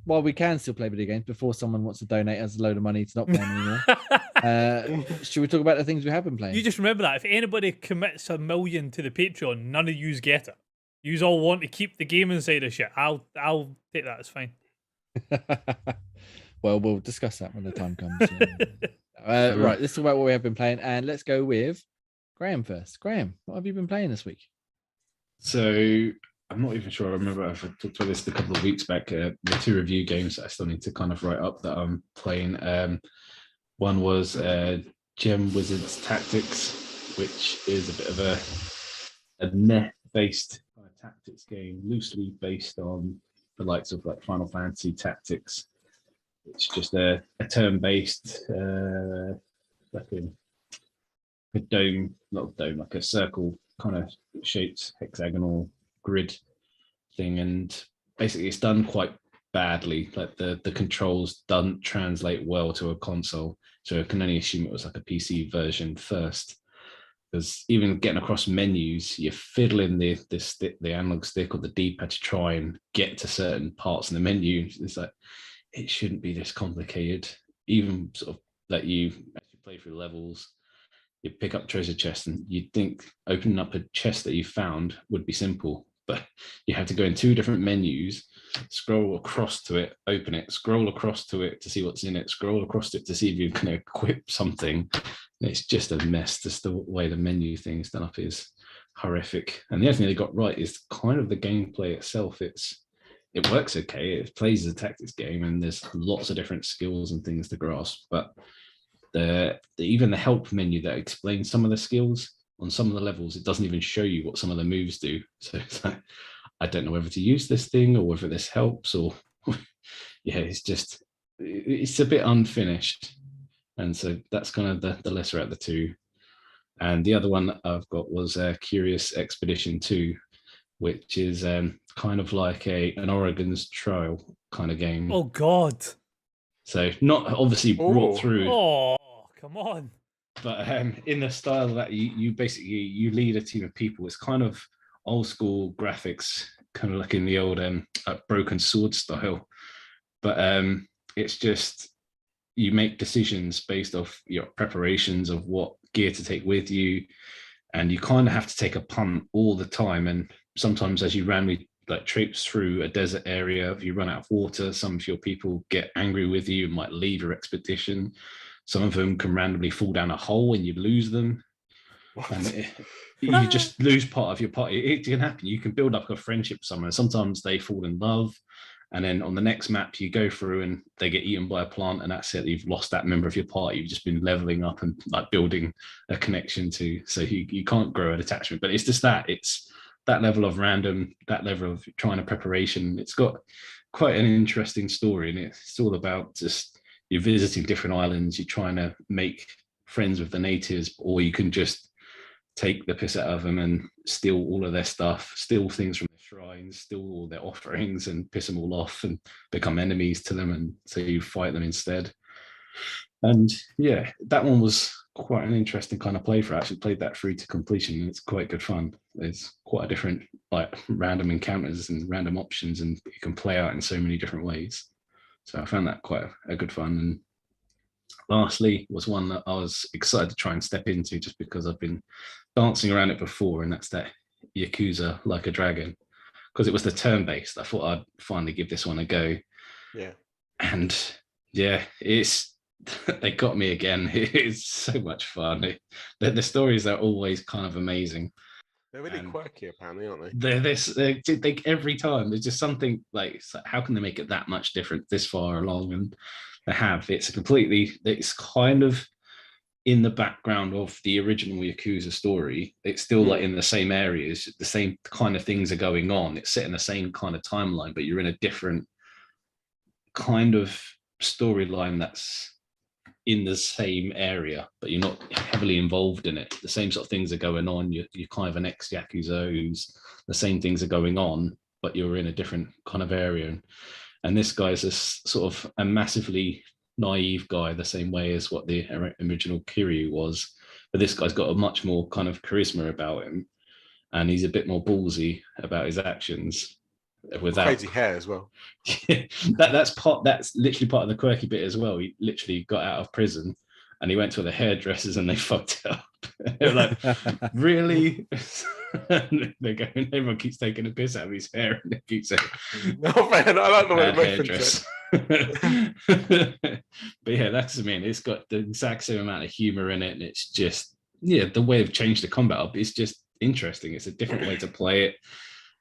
while we can still play video games before someone wants to donate us a load of money to not play anymore, should we talk about the things we have been playing? You just remember that if anybody commits $1 million to the Patreon, none of yous get it. Yous all want to keep the gaming side of shit. I'll take that. It's fine. Well, we'll discuss that when the time comes. Right, let's talk about what we have been playing, and let's go with Graham first. Graham, what have you been playing this week? So I'm not even sure I remember if I talked about this a couple of weeks back. The 2 review games that I still need to kind of write up that I'm playing. One was Gem Wizard's Tactics, which is a bit of a net-based kind of tactics game, loosely based on the likes of like Final Fantasy Tactics. It's just a turn-based, like a dome, not a dome, like a circle kind of shaped hexagonal grid thing, and basically it's done quite badly. Like the controls don't translate well to a console, so I can only assume it was like a PC version first. Because even getting across menus, you're fiddling the analog stick or the D-pad to try and get to certain parts in the menu. It's like, it shouldn't be this complicated. Even sort of let you actually play through levels, you pick up treasure chests, and you'd think opening up a chest that you found would be simple, but you have to go in 2 different menus, scroll across to it, open it, scroll across to it to see what's in it, scroll across to it to see if you can equip something. It's just a mess. Just the way the menu thing is done up is horrific. And the other thing they got right is kind of the gameplay itself. It works okay. It plays as a tactics game, and there's lots of different skills and things to grasp. But even the help menu that explains some of the skills on some of the levels, it doesn't even show you what some of the moves do. So it's like, I don't know whether to use this thing or whether this helps, or yeah, it's a bit unfinished. And so that's kind of the lesser out of the 2. And the other one I've got was Curious Expedition 2, which is kind of like an Oregon's Trail kind of game. Oh, God. So not obviously brought through. Oh, come on. But in the style that you basically lead a team of people. It's kind of old school graphics, kind of like in the old Broken Sword style. But it's just, you make decisions based off your preparations of what gear to take with you. and you kind of have to take a punt all the time. And sometimes as you randomly like traipse through a desert area, if you run out of water, some of your people get angry with you and might leave your expedition. Some of them can randomly fall down a hole and you lose them. And you just lose part of your party. It can happen. You can build up a friendship with someone. Sometimes they fall in love. And then on the next map, you go through and they get eaten by a plant, and that's it. You've lost that member of your party. You've just been leveling up and like building a connection to. So you can't grow an attachment. But it's just that. It's that level of random, that level of trying to preparation. It's got quite an interesting story, and it's all about just you're visiting different islands. You're trying to make friends with the natives, or you can just take the piss out of them and steal all of their stuff, steal things from their shrines, steal all their offerings and piss them all off and become enemies to them. And so you fight them instead. And yeah, that one was quite an interesting kind of play for. I actually played that through to completion, and it's quite good fun. There's quite a different like random encounters and random options, and you can play out in so many different ways. So I found that quite a good fun. And lastly was one that I was excited to try and step into just because I've been dancing around it before, and that's that Yakuza Like a Dragon, because it was the turn-based. I thought I'd finally give this one a go. Yeah. And yeah, it's they got me again. It's so much fun. The stories are always kind of amazing. They're really quirky, apparently, aren't they? They every time there's just something like, how can they make it that much different this far along? And they have. It's kind of in the background of the original Yakuza story. It's still like in the same areas, the same kind of things are going on. It's set in the same kind of timeline, but you're in a different kind of storyline that's in the same area, but you're not heavily involved in it. The same sort of things are going on. You're kind of an ex-Yakuza who's the same things are going on, but you're in a different kind of area. And this guy's a sort of a massively naive guy, the same way as what the original Kiryu was. But this guy's got a much more kind of charisma about him, and he's a bit more ballsy about his actions. Without crazy hair as well. That's literally part of the quirky bit as well. He literally got out of prison and he went to the hairdressers and they fucked it up. They're like, really? They're going, everyone keeps taking a piss out of his hair, and they keep saying, no, man, I like the way reference it. But yeah, that's what I mean. It's got the exact same amount of humor in it, and it's just, yeah, the way they've changed the combat up is just interesting. It's a different way to play it,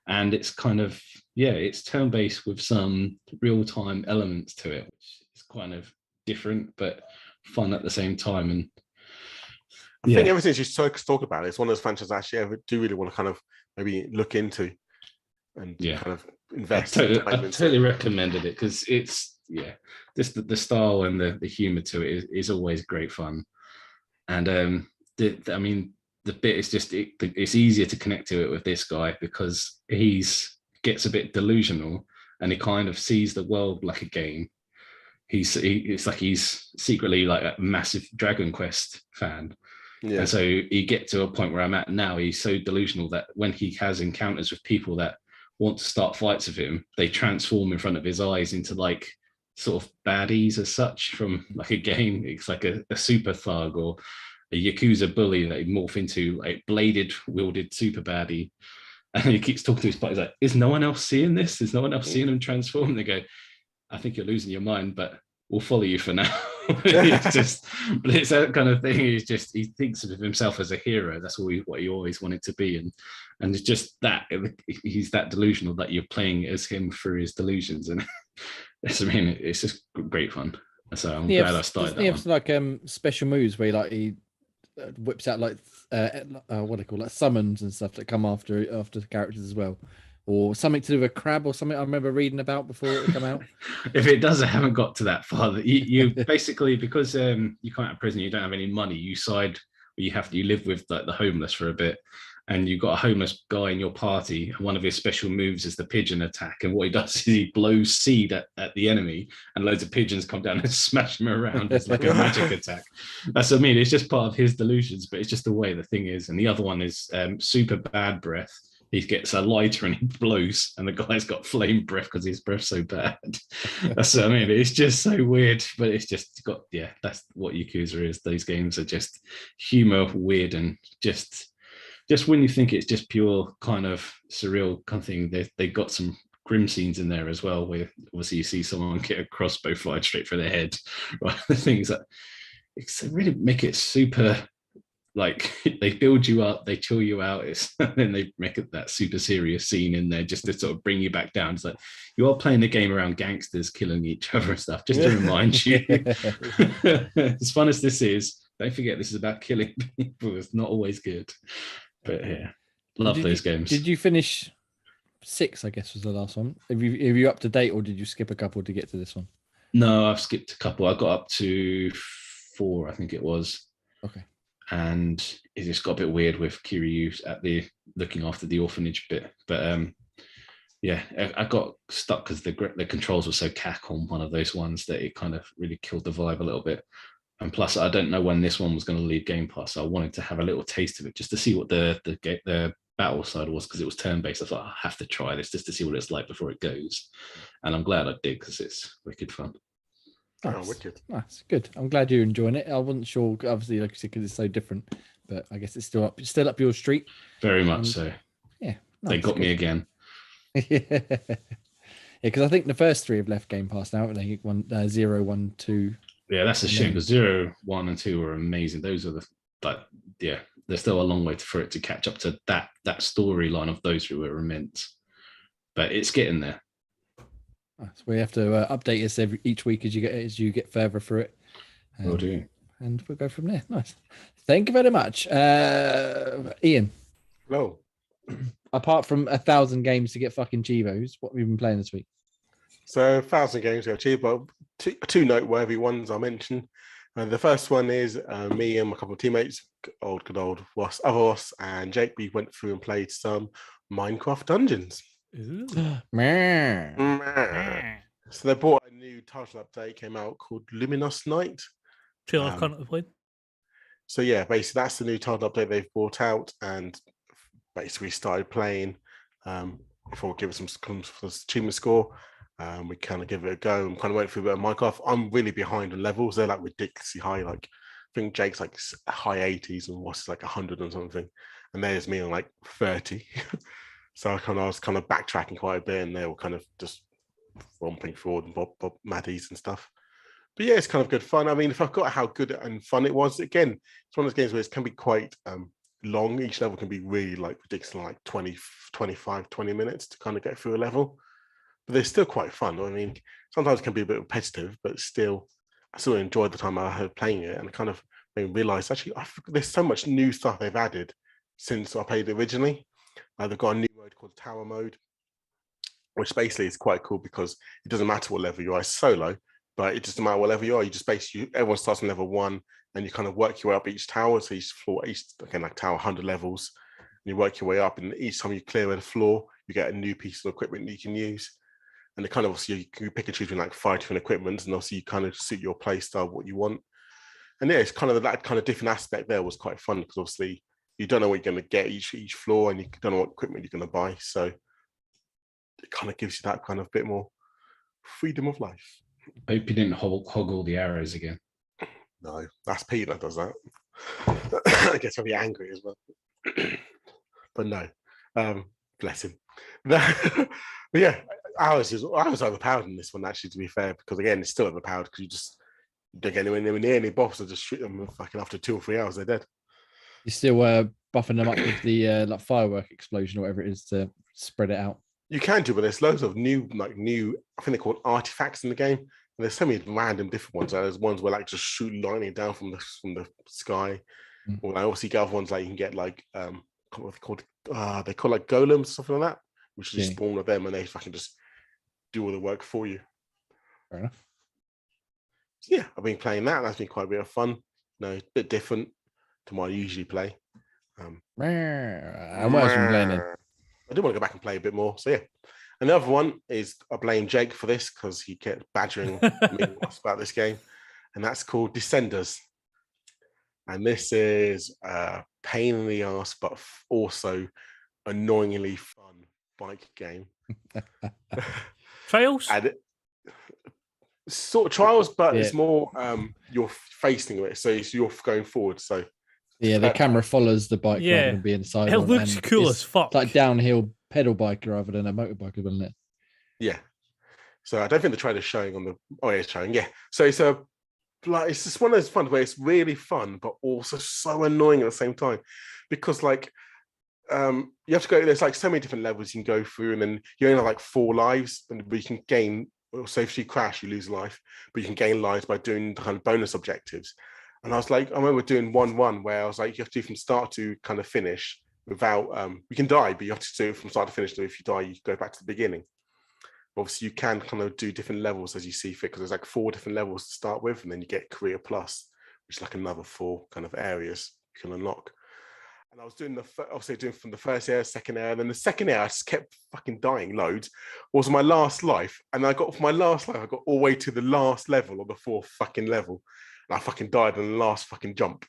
and it's kind of, yeah, it's turn-based with some real-time elements to it, which is kind of different but fun at the same time. And I think everything you talk about, it's one of those franchises I actually do really want to kind of maybe look into and kind of invest. I totally recommended it because it's just the style and the humor to it is always great fun. And I mean, the bit is just it's easier to connect to it with this guy because gets a bit delusional and he kind of sees the world like a game. It's like he's secretly like a massive Dragon Quest fan. Yeah. And so he get to a point where I'm at now, he's so delusional that when he has encounters with people that want to start fights with him, they transform in front of his eyes into like sort of baddies as such from like a game. It's like a super thug or a Yakuza bully that he morph into a bladed wielded super baddie. And he keeps talking to his buddies like, is no one else seeing this? Is no one else seeing him transform? And they go, I think you're losing your mind, but we'll follow you for now. But it's that kind of thing. He thinks of himself as a hero. That's what he always wanted to be. And it's just that he's that delusional that you're playing as him through his delusions. And I mean, it's just great fun. So I'm glad I started that. He has like special moves where he whips out like what do they call like summons and stuff that come after the characters as well, or something to do with a crab or something I remember reading about before it come out. If it does, I haven't got to that far. You basically, because you come out of prison, you don't have any money, you live with like the homeless for a bit, and you've got a homeless guy in your party, and one of his special moves is the pigeon attack. And what he does is he blows seed at the enemy, and loads of pigeons come down and smash them around. It's like a magic attack. That's what I mean. It's just part of his delusions, but it's just the way the thing is. And the other one is super bad breath. He gets a lighter and he blows, and the guy's got flame breath because his breath's so bad. That's what I mean. It's just so weird, but it's just got, that's what Yakuza is. Those games are just humor, weird, and just just when you think it's just pure kind of surreal kind of thing, they got some grim scenes in there as well, where obviously you see someone get a crossbow fired straight for their head. Right, the things that they really make it super. Like they build you up, they chill you out, and then they make it that super serious scene in there just to sort of bring you back down. It's like you are playing the game around gangsters killing each other and stuff, just to remind you. As fun as this is, don't forget this is about killing people. It's not always good, but yeah, love those games. Did you finish 6? I guess was the last one. Are you up to date, or did you skip a couple to get to this one? No, I've skipped a couple. I got up to 4, I think it was. Okay. And it just got a bit weird with Kiryu at the looking after the orphanage bit. But yeah, I got stuck because the controls were so cack on one of those ones that it kind of really killed the vibe a little bit. And plus, I don't know when this one was going to leave Game Pass. So I wanted to have a little taste of it just to see what the battle side was, because it was turn-based. I thought I have to try this just to see what it's like before it goes. And I'm glad I did, because it's wicked fun. Nice. Oh, wicked. Nice, good. I'm glad you're enjoying it. I wasn't sure, obviously, like you said, because it's so different. But I guess it's still up your street. Very much so. Yeah, they got me again. Yeah, because I think the first 3 have left Game Pass now. They 0, 1, 2. Yeah, that's a shame, because 0, 1, and 2 were amazing. Those are there's still a long way for it to catch up to that storyline of those who were immense. But it's getting there. So we have to update us each week as you get further through it. Will do. And we'll go from there. Nice. Thank you very much. Ian. Hello. Apart from 1,000 games to get fucking Chivos, what have you been playing this week? So 1,000 games to achieve, but two noteworthy ones I mentioned. The first one is me and my couple of teammates, good old Ross and Jake. We went through and played some Minecraft Dungeons. So they bought a new title update, came out called Luminous Night. Trailer currently played. So yeah, basically that's the new title update they've brought out, and basically started playing. Before we give it some achievement score, we kind of give it a go and kind of went through a bit of Minecraft. I'm really behind on levels; they're like ridiculously high. Like I think Jake's like high 80s and Ross is like 100 or something, and there's me on like 30. So I was kind of backtracking quite a bit, and they were kind of just romping forward and Bob Maddies and stuff. But yeah, it's kind of good fun. I mean, if I forgot how good and fun it was, again, it's one of those games where it can be quite long. Each level can be really like ridiculous, like 20, 25, 20 minutes to kind of get through a level. But they're still quite fun. I mean, sometimes it can be a bit repetitive, but still, I still enjoyed the time I had playing it, and I kind of made me realize actually there's so much new stuff they've added since I played it originally. They've got a new mode called Tower Mode, which basically is quite cool because it doesn't matter what level you are. It's solo, but it doesn't matter what level you are. You just basically, everyone starts on level 1, and you kind of work your way up each tower. So each floor, like tower 100 levels, and you work your way up. And each time you clear a floor, you get a new piece of equipment that you can use. And it kind of obviously you can pick and choose between like 5 different equipment, and also you kind of suit your play style, what you want. And yeah, it's kind of that kind of different aspect there was quite fun, because obviously you don't know what you're going to get each floor, and you don't know what equipment you're going to buy. So it kind of gives you that kind of bit more freedom of life. I hope you didn't hog all the arrows again. No, that's Pete that does that. I guess I'll be angry as well. But no, bless him. But yeah, I was overpowered in this one, actually, to be fair, because again, it's still overpowered because you just don't get anywhere near any boss, or just shoot them fucking after 2 or 3 hours, they're dead. You're still buffing them up with the like firework explosion or whatever it is to spread it out. You can do, but there's loads of new, I think they're called artifacts in the game. And there's so many random different ones. There's ones where like just shoot lightning down from the sky. Or I also get other ones like you can get like what they call like golems, something like that, which is spawn with them, and they fucking just do all the work for you. Fair enough. So yeah, I've been playing that. That's been quite a bit of fun. A bit different to what I usually play. And what else have you been playing then? I do want to go back and play a bit more. So yeah. Another one is, I blame Jake for this because he kept badgering me about this game, and that's called Descenders. And this is a pain in the ass, but also annoyingly fun bike game. Trials? Sort of trials, but it's more you're facing it, so you're going forward. So Yeah, the camera follows the bike Yeah. rather than being side It on. looks and cool it's as fuck. like downhill pedal bike rather than a motorbike, isn't it? Yeah. So I don't think the trailer's showing on the. Oh, yeah, it's showing. Yeah. So it's it's just one of those fun where it's really fun, but also so annoying at the same time, because like you have to go. There's like so many different levels you can go through, and then you only have like 4 lives, and you can gain. So if you crash, you lose life, but you can gain lives by doing the kind of bonus objectives. And I was like, I remember doing 1-1 where I was like, you have to do from start to kind of finish without. You can die, but you have to do it from start to finish. So if you die, you go back to the beginning. Obviously, you can kind of do different levels as you see fit, because there's like 4 different levels to start with, and then you get Career Plus, which is like another 4 kind of areas you can unlock. And I was doing doing from the first area, second area, and then the second area I just kept fucking dying loads. Was my last life, and I got all the way to the last level, or the 4th fucking level, and I fucking died on the last fucking jump.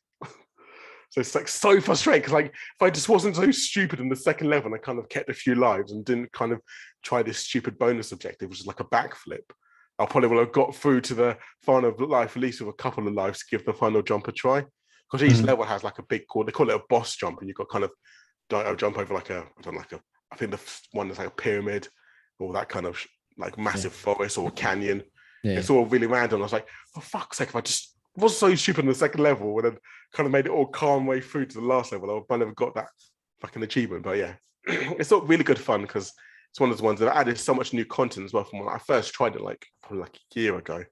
So it's like so frustrating, because like if I just wasn't so stupid in the second level and I kind of kept a few lives and didn't kind of try this stupid bonus objective, which is like a backflip, I probably would have got through to the final life, at least with a couple of lives to give the final jump a try. Because each level has like a big call. They call it a boss jump, and you've got kind of jump over I think the one that's like a pyramid, or that kind of like massive forest or canyon. Yeah. It's all really random. I was like, for fuck's sake, if I just was so stupid in the second level, and then kind of made it all calm way through to the last level, I never got that fucking achievement. But yeah, it's not really good fun, because it's one of those ones that added so much new content as well. From when I first tried it, like probably like a year ago.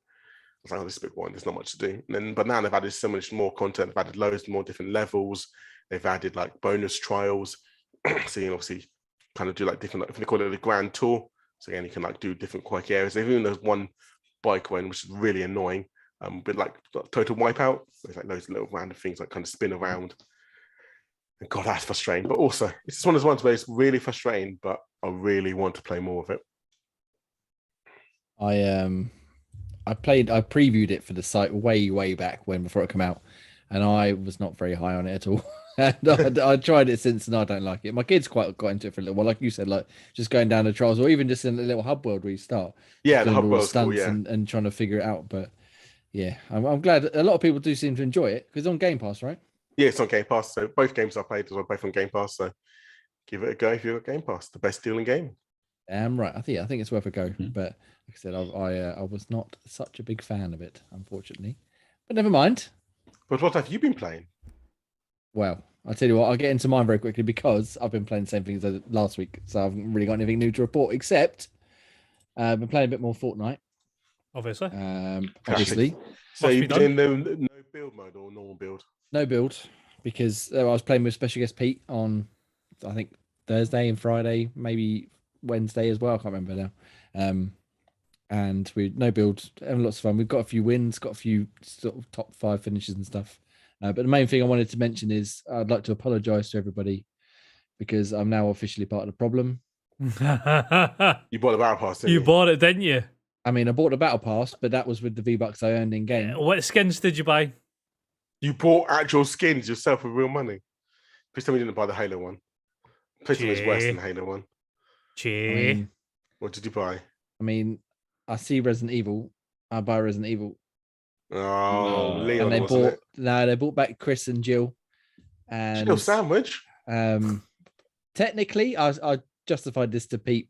I was like, oh, this is a bit boring. There's not much to do. But now they've added so much more content. They've added loads more different levels. They've added like bonus trials. So you can obviously kind of do like different, they call it the grand tour. So again, you can like do different quirky areas. Even there's one bike one, which is really annoying. But like total wipeout. There's like loads of little random things like kind of spin around. And God, that's frustrating. But also, it's just one of those ones where it's really frustrating, but I really want to play more of it. I previewed it for the site way back before it came out, and I was not very high on it at all. And I tried it since, and I don't like it. My kids quite got into it for a little while, like you said, like just going down the trials, or even just in a little hub world where you start. Yeah, the hub world stunts cool, and trying to figure it out. But yeah, I'm glad a lot of people do seem to enjoy it, because it's on Game Pass, right? Yeah, it's on Game Pass. So both games I played are both on Game Pass. So give it a go if you've got Game Pass. The best deal in gaming. Right. I think it's worth a go. But like I said, I was not such a big fan of it, unfortunately. But never mind. But what have you been playing? Well, I'll tell you what, I'll get into mine very quickly, because I've been playing the same things as last week. So I haven't really got anything new to report, except I've been playing a bit more Fortnite. Obviously. So you've been doing no build mode or normal build? No build, because I was playing with special guest Pete on, I think, Thursday and Friday, maybe Wednesday as well. I can't remember now. And we no build, having lots of fun. We've got a few wins, got a few sort of top 5 finishes and stuff. But the main thing I wanted to mention is I'd like to apologise to everybody, because I'm now officially part of the problem. You bought the battle pass, didn't you? You bought it, didn't you? I mean, I bought the battle pass, but that was with the V-Bucks I earned in game. What skins did you buy? You bought actual skins yourself with real money. Please tell me you didn't buy the Halo one. Please tell me it's worse than the Halo one. What did you buy? I mean, I see Resident Evil. I buy Resident Evil. Oh, Leon, and they bought back Chris and Jill. And Jill sandwich. Technically, I justified this to Pete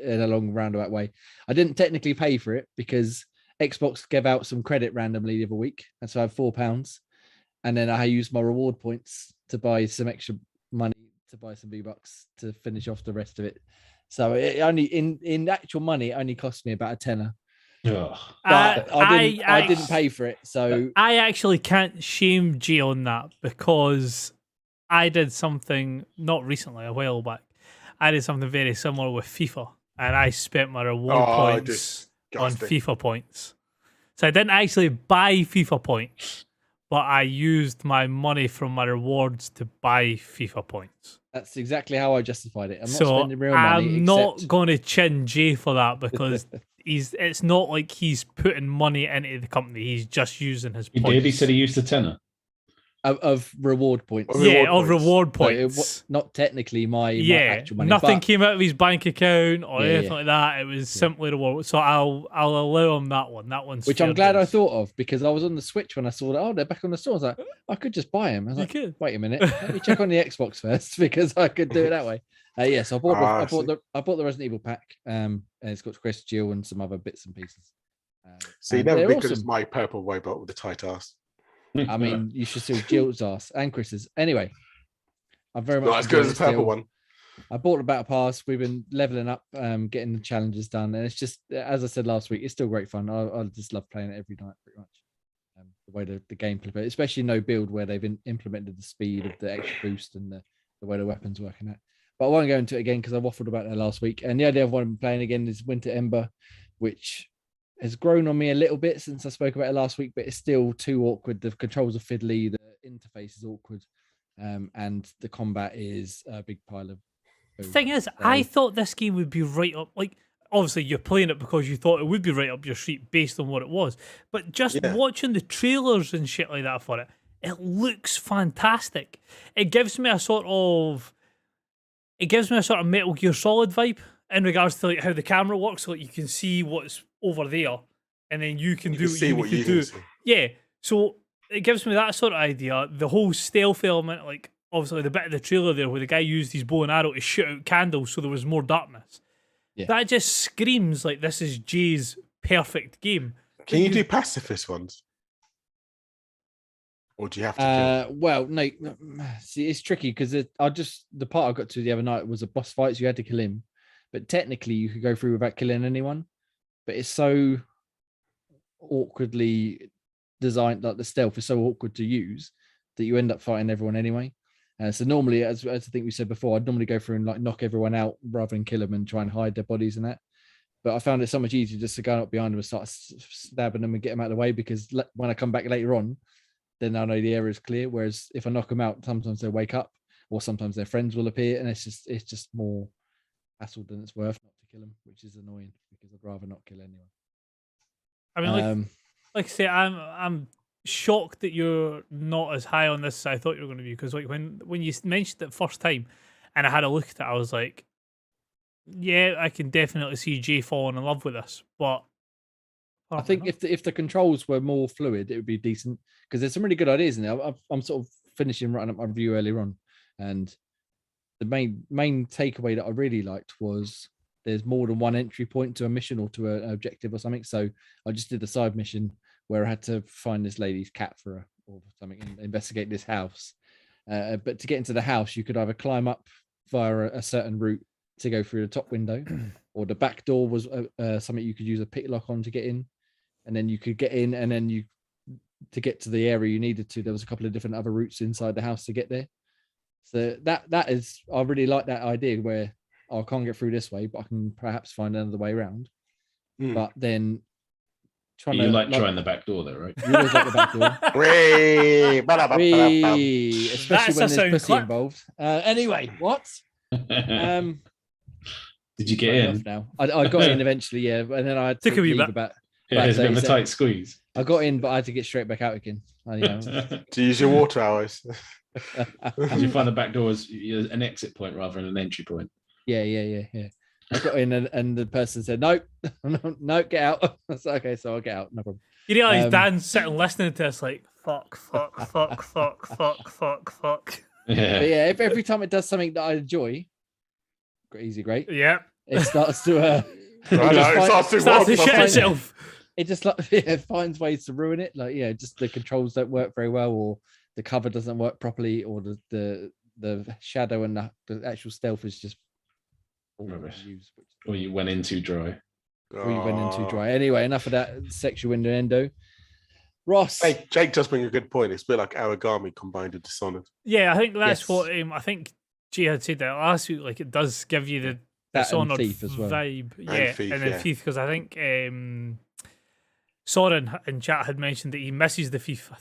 in a long roundabout way. I didn't technically pay for it, because Xbox gave out some credit randomly the other week, and so I have £4, and then I used my reward points to buy some extra money to buy some V-Bucks to finish off the rest of it. So it only in actual money, it only cost me about a tenner. Ugh. But I didn't pay for it, so I actually can't shame G on that, because I did something not recently, a while back. I did something very similar with FIFA, and I spent my reward points on FIFA points. So I didn't actually buy FIFA points, but I used my money from my rewards to buy FIFA points. That's exactly how I justified it. I'm not spending real money. I'm not going to chin Jay for that, because it's not like he's putting money into the company. He's just using his points. He did. He said he used a tenner. of reward points. Reward So points. not technically my actual money. Nothing but came out of his bank account or anything like that. It was Yeah. simply reward. So I'll allow him that one. That one's which fair I'm glad I dues. thought of, because I was on the Switch when I saw that. Oh, they're back on the store. I was like, I could just buy them. I was You like, could. wait a minute, let me check on the Xbox first, because I could do it that way. Yes, I bought I bought the Resident Evil pack. And it's got Chris, Jill, and some other bits and pieces. See, and never they're be good awesome. as my purple robot with the tight ass. I mean, you should see Jill's ass and Chris's. Anyway, I'm very much Not as good enjoying as the it purple still. one. I bought the Battle Pass. We've been leveling up, getting the challenges done, and it's just, as I said last week, it's still great fun. I just love playing it every night, pretty much. The way the gameplay, but especially no build, where they've implemented the speed of the extra boost and the way the weapons working at. But I won't go into it again because I waffled about that last week. And the other one I'm playing again is Winter Ember, which has grown on me a little bit since I spoke about it last week, but it's still too awkward. The controls are fiddly, the interface is awkward, and the combat is a big pile of food. Thing is, I thought this game would be right up, like, obviously you're playing it because you thought it would be right up your street based on what it was, but just watching the trailers and shit like that for it, it looks fantastic. It gives me a sort of Metal Gear Solid vibe in regards to like how the camera works, so like you can see what's over there, and then you can do what you do. Yeah, so it gives me that sort of idea. The whole stealth element, like obviously the bit of the trailer there where the guy used his bow and arrow to shoot out candles, so there was more darkness. Yeah. That just screams like this is Jay's perfect game. Can you do pacifist ones? Or do you have to kill? Well, no. See, it's tricky because the part I got to the other night was a boss fight, so you had to kill him. But technically, you could go through without killing anyone. But it's so awkwardly designed, like the stealth is so awkward to use that you end up fighting everyone anyway. So normally, as I think we said before, I'd normally go through and like knock everyone out rather than kill them and try and hide their bodies and that. But I found it so much easier just to go up behind them and start stabbing them and get them out of the way, because when I come back later on, then I know the area is clear. Whereas if I knock them out, sometimes they wake up, or sometimes their friends will appear, and it's just more hassle than it's worth not to kill them, which is annoying because I'd rather not kill anyone. I mean, like I say, I'm shocked that you're not as high on this as I thought you were going to be, because like when you mentioned it first time, and I had a look at it, I was like, yeah, I can definitely see Jay falling in love with this, but. I think if the controls were more fluid, it would be decent, because there's some really good ideas in there. I'm sort of finishing writing up my review earlier on, and the main takeaway that I really liked was there's more than one entry point to a mission or to an objective or something. So I just did a side mission where I had to find this lady's cat for her or something and investigate this house. But to get into the house, you could either climb up via a certain route to go through the top window, or the back door was something you could use a pick lock on to get in. And then you could get in, and then to get to the area you needed to, there was a couple of different other routes inside the house to get there. So that is, I really like that idea where I can't get through this way, but I can perhaps find another way around. But then trying the back door though, right? You always like the back door. Especially when there's pussy involved. Anyway, what? Did you get in? Now I got in eventually, yeah, and then I had to leave about. Yeah, it's a bit of a tight squeeze. I got in, but I had to get straight back out again. To use your water hours. Did you find the back door as an exit point rather than an entry point? Yeah. I got in, and the person said, "Nope, no, get out." I said, "Okay, so I'll get out. No problem." You realise Dan's sitting listening to us like, fuck. Yeah. But yeah, if every time it does something that I enjoy, great. Yeah. It starts to. Starts to shit itself. It just finds ways to ruin it. Like, yeah, just the controls don't work very well, or the cover doesn't work properly, or the shadow and the actual stealth is just rubbish. Or you went in too dry. Anyway, enough of that sexual innuendo. Ross. Hey, Jake just brings a good point. It's a bit like Origami combined with Dishonored. Yeah, I think that's what I think Jay had said that last week. Like, it does give you the Dishonored vibe, and then Thief, because I think Soren in chat had mentioned that he misses the Thief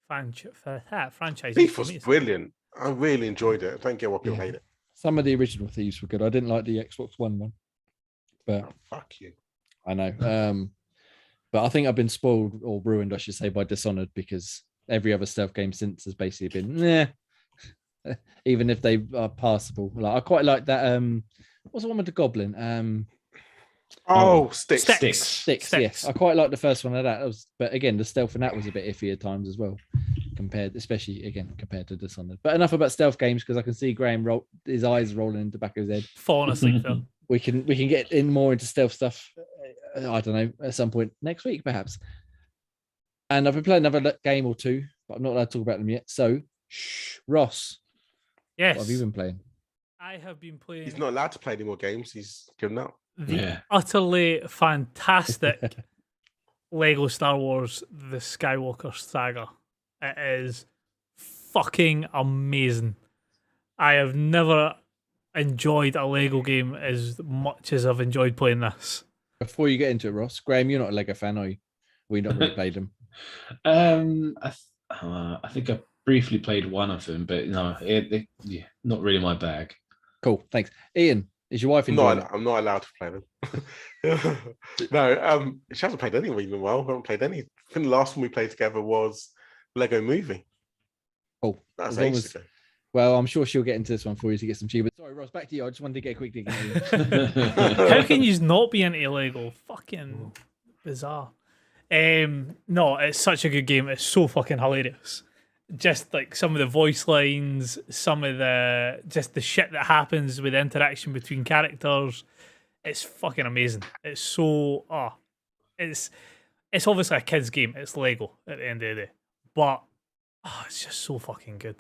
franchise. Thief was brilliant. I really enjoyed it. I don't get why people hate it. Some of the original Thieves were good. I didn't like the Xbox One, but fuck you. I know. But I think I've been spoiled or ruined, I should say, by Dishonored, because every other stealth game since has basically been even if they are passable. Like I quite like that. What's the one with the goblin? Sticks. Yes, I quite like the first one of that. But again, the stealth in that was a bit iffy at times as well, compared to Dishonored. But enough about stealth games because I can see Graham his eyes rolling in the back of his head. Falling asleep though. We can get in more into stealth stuff. I don't know, at some point next week perhaps. And I've been playing another game or two, but I'm not allowed to talk about them yet. So, Ross, yes, what have you been playing? I have been playing. He's not allowed to play any more games. He's given up. The utterly fantastic Lego Star Wars The Skywalker Saga. It is fucking amazing. I have never enjoyed a Lego game as much as I've enjoyed playing this. Before you get into it, Ross, Graham, you're not a Lego fan, are you? We not really played them. I think I briefly played one of them, but no, not really my bag. Cool, thanks. Ian, is your wife enjoying it? I'm not allowed to play them. No, she hasn't played any even well. I haven't played any. I think the last one we played together was Lego Movie. Oh, that's ages ago. Well, I'm sure she'll get into this one for you to get some cheap. But sorry, Ross, back to you. I just wanted to get a quick dig. How can you not be into Lego? Fucking bizarre. No, it's such a good game. It's so fucking hilarious. Just like some of the voice lines, some of the shit that happens with interaction between characters. It's fucking amazing. It's so it's obviously a kid's game. It's Lego at the end of the day, but it's just so fucking good.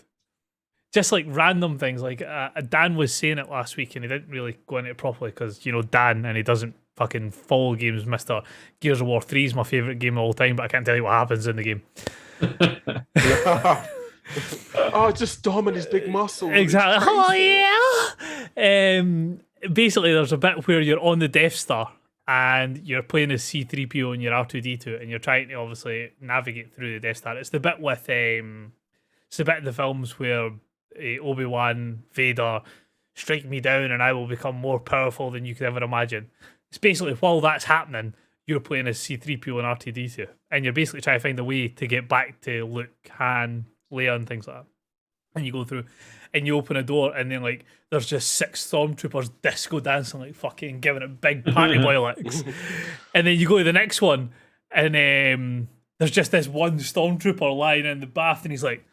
Just like random things, like Dan was saying it last week, and he didn't really go into it properly because Dan and he doesn't fucking follow games. Mr. Gears of War 3 is my favorite game of all time, but I can't tell you what happens in the game. Just Dom and his big muscle. Exactly. Oh yeah. Basically, there's a bit where you're on the Death Star and you're playing as C-3PO and you're R2-D2, and you're trying to obviously navigate through the Death Star. It's the bit with it's the bit in the films where Obi-Wan, Vader, strike me down and I will become more powerful than you could ever imagine. It's basically while that's happening, you're playing as C-3PO and R2-D2, and you're basically trying to find a way to get back to Luke, Han, Leia, and things like that. And you go through, and you open a door, and then like there's just 6 stormtroopers disco dancing, like fucking giving it big party boy licks. And then you go to the next one, and there's just this one stormtrooper lying in the bath, and he's like,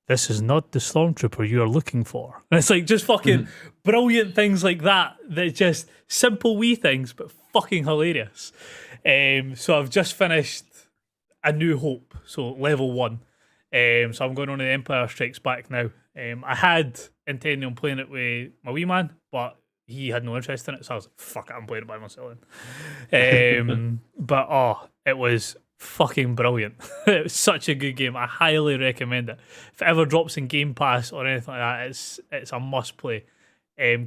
"This is not the stormtrooper you are looking for." And it's like just fucking brilliant things like that. That just simple wee things, but fucking hilarious. So I've just finished A New Hope, so level 1. So I'm going on to the Empire Strikes Back now. I had intended on playing it with my wee man, but he had no interest in it, so I was like, fuck it, I'm playing it by myself. But it was fucking brilliant. It was such a good game. I highly recommend it. If it ever drops in Game Pass or anything like that, it's a must play.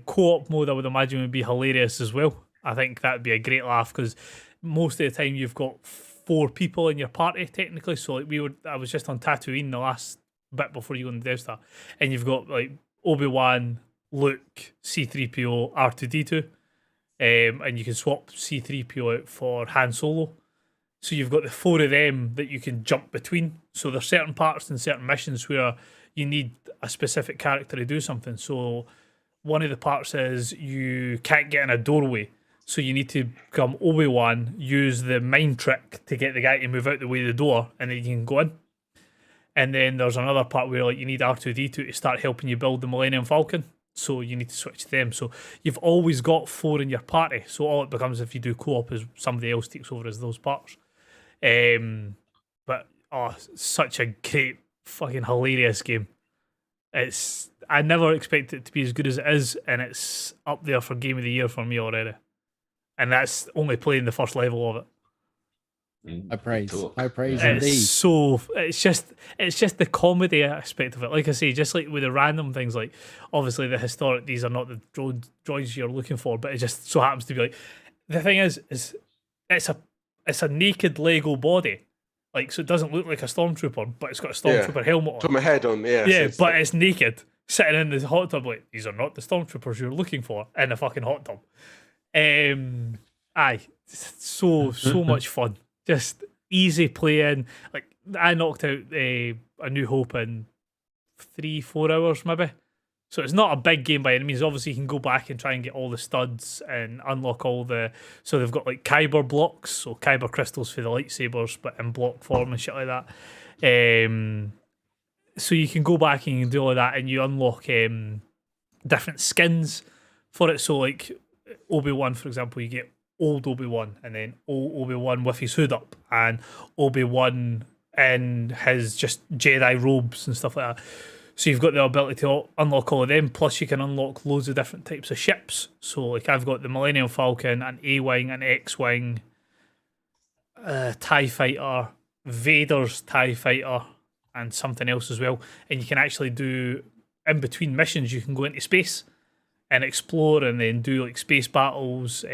Co-op mode, I would imagine, would be hilarious as well. I think that'd be a great laugh because most of the time you've got 4 people in your party technically. So like I was just on Tatooine the last bit before you go on the Death Star, and you've got like Obi-Wan, Luke, C-3PO, R2-D2, and you can swap C-3PO out for Han Solo. So you've got the 4 of them that you can jump between. So there's certain parts and certain missions where you need a specific character to do something. So one of the parts is you can't get in a doorway. So you need to become Obi-Wan, use the mind trick to get the guy to move out the way of the door, and then you can go in. And then there's another part where like you need R2-D2 to start helping you build the Millennium Falcon. So you need to switch to them. So you've always got 4 in your party. So all it becomes if you do co-op is somebody else takes over as those parts. But such a great fucking hilarious game. I never expected it to be as good as it is, and it's up there for Game of the Year for me already. And that's only playing the first level of it. I praise indeed. It's just the comedy aspect of it. Like I say, just like with the random things, like obviously the historic, these are not the droids you're looking for, but it just so happens to be like, the thing is it's a naked Lego body. Like, so it doesn't look like a stormtrooper, but it's got a stormtrooper helmet on. Put my head on, yeah. Yeah, but it's naked, sitting in the hot tub. Like, these are not the stormtroopers you're looking for in the fucking hot tub. So much fun. Just easy playing. Like I knocked out A New Hope in 3-4 hours maybe. So it's not a big game by any means. Obviously, you can go back and try and get all the studs and unlock all the. So they've got like kyber blocks, so kyber crystals for the lightsabers, but in block form and shit like that. So you can go back and you can do all of that, and you unlock different skins for it. So like Obi-Wan, for example, you get old Obi-Wan, and then old Obi-Wan with his hood up, and Obi-Wan in his just Jedi robes and stuff like that. So you've got the ability to unlock all of them, plus you can unlock loads of different types of ships. So like I've got the Millennium Falcon, an A-Wing, an X-Wing, TIE Fighter, Vader's TIE Fighter, and something else as well. And you can actually do, in between missions, you can go into space and explore and then do like space battles.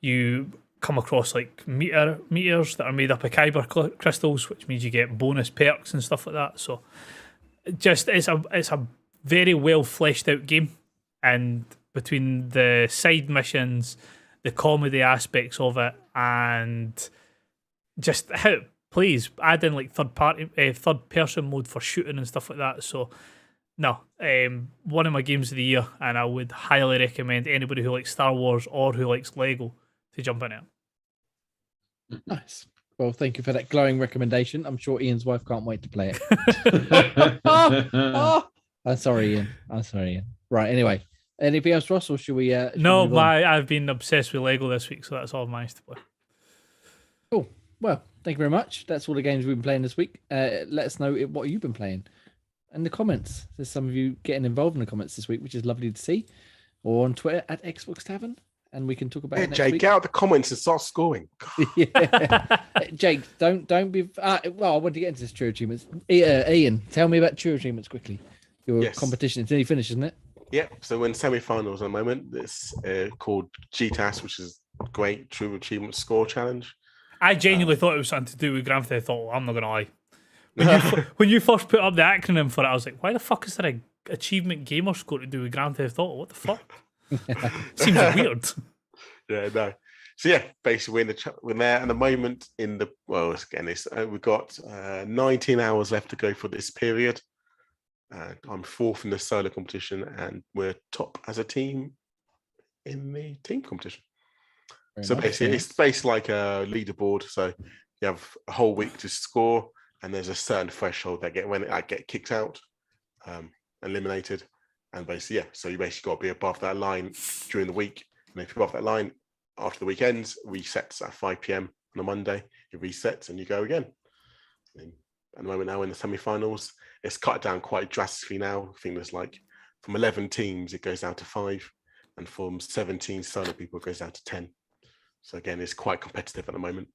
You come across like meteors that are made up of kyber crystals, which means you get bonus perks and stuff like that. So just it's a very well fleshed out game, and between the side missions, the comedy aspects of it, and just how it plays, add in like third person mode for shooting and stuff like that. So no, one of my games of the year, and I would highly recommend anybody who likes Star Wars or who likes Lego to jump in it. Nice. Well, thank you for that glowing recommendation. I'm sure Ian's wife can't wait to play it. I'm sorry, Ian. Right. Anyway, anything else, Ross, or should we? No, I've been obsessed with Lego this week, so that's all I've managed to play. Cool. Well, thank you very much. That's all the games we've been playing this week. Let us know what you've been playing in the comments. There's some of you getting involved in the comments this week, which is lovely to see, or on Twitter at Xbox Tavern. And we can talk about it next Jake, week. get out the comments and start scoring. Jake, don't be. Well, I want to get into this true achievements. Ian, tell me about true achievements quickly. Your competition. It's nearly finished, isn't it? Yeah. So we're in semi-finals at the moment. It's called GTAS, which is Great True Achievement Score Challenge. I genuinely thought it was something to do with Grand Theft Auto. I'm not gonna lie. When you first put up the acronym for it, I was like, why the fuck is there a achievement gamer score to do with Grand Theft Auto? What the fuck? Seems weird. Yeah, no. So yeah, basically we're there at the moment in the we've got 19 hours left to go for this period. I'm fourth in the solo competition, and we're top as a team in the team competition. Basically, it's basically like a leaderboard. So you have a whole week to score, and there's a certain threshold that when I get kicked out, eliminated. And basically, so you basically got to be above that line during the week. And if you're above that line after the weekends, resets at 5 p.m. on a Monday. It resets and you go again. And at the moment now in the semi-finals, it's cut down quite drastically now. I think there's like from 11 teams, it goes down to 5. And from 17 solo people, it goes down to 10. So again, it's quite competitive at the moment.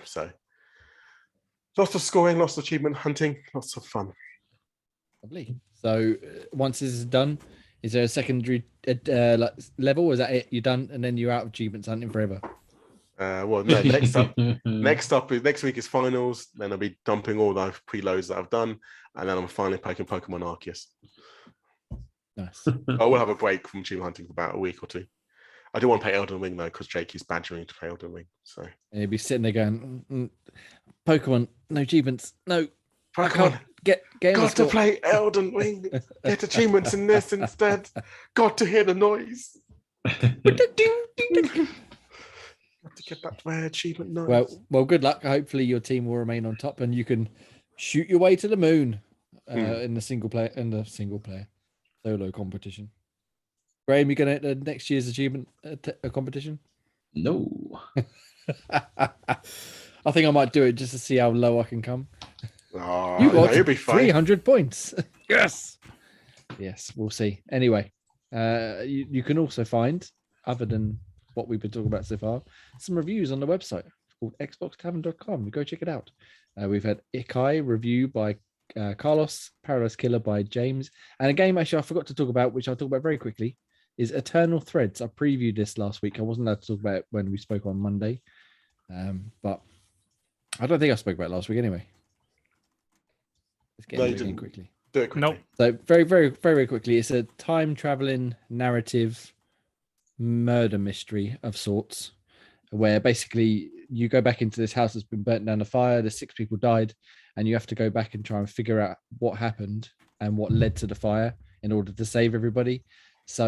So lots of scoring, lots of achievement hunting, lots of fun. Lovely. So once this is done, is there a secondary level? Is that it? You're done, and then you're out of achievements hunting forever? Well, no. Next week is finals. Then I'll be dumping all the preloads that I've done, and then I'm finally picking Pokemon Arceus. Nice. I will have a break from achievement hunting for about a week or two. I do want to play Elden Ring though, because Jake is badgering to play Elden Ring. So and you'll be sitting there going, "Pokemon, no achievements, no." Pokemon. Got to play Elden Ring. Get achievements in this instead. Got to hear the noise. Got to get that rare achievement noise. Well, good luck. Hopefully your team will remain on top, and you can shoot your way to the moon in the single player solo competition. Graham, you going to next year's achievement competition? No. I think I might do it just to see how low I can come. Oh, you got you'll be fine. 300 points. Yes, we'll see. Anyway, you can also find, other than what we've been talking about so far, some reviews on the website called xboxtavern.com. You go check it out. We've had Ikai review by Carlos, Paradise Killer by James, and a game actually I forgot to talk about, which I'll talk about very quickly, is Eternal Threads. I previewed this last week. I wasn't allowed to talk about it when we spoke on Monday, but I don't think I spoke about it last week anyway. Let's get into it quickly. Do it quickly. Nope. So very, very, very quickly, it's a time-traveling narrative murder mystery of sorts, where basically you go back into this house that's been burnt down the fire. The 6 people died, and you have to go back and try and figure out what happened and what led to the fire in order to save everybody. So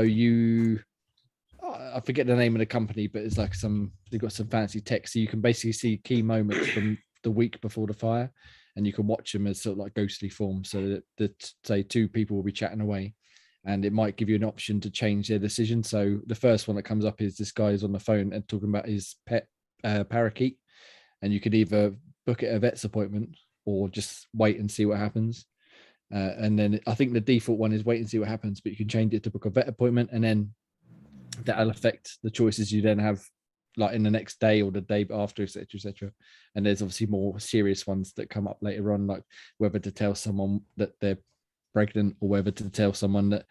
I forget the name of the company, but it's like they've got some fancy tech, so you can basically see key moments from the week before the fire, and you can watch them as sort of like ghostly form, so that say 2 people will be chatting away, and it might give you an option to change their decision. So the first one that comes up is this guy is on the phone and talking about his pet parakeet, and you could either book it a vet's appointment or just wait and see what happens. And then I think the default one is wait and see what happens, but you can change it to book a vet appointment, and then that'll affect the choices you then have, like in the next day or the day after, etc., etc. And there's obviously more serious ones that come up later on, like whether to tell someone that they're pregnant or whether to tell someone that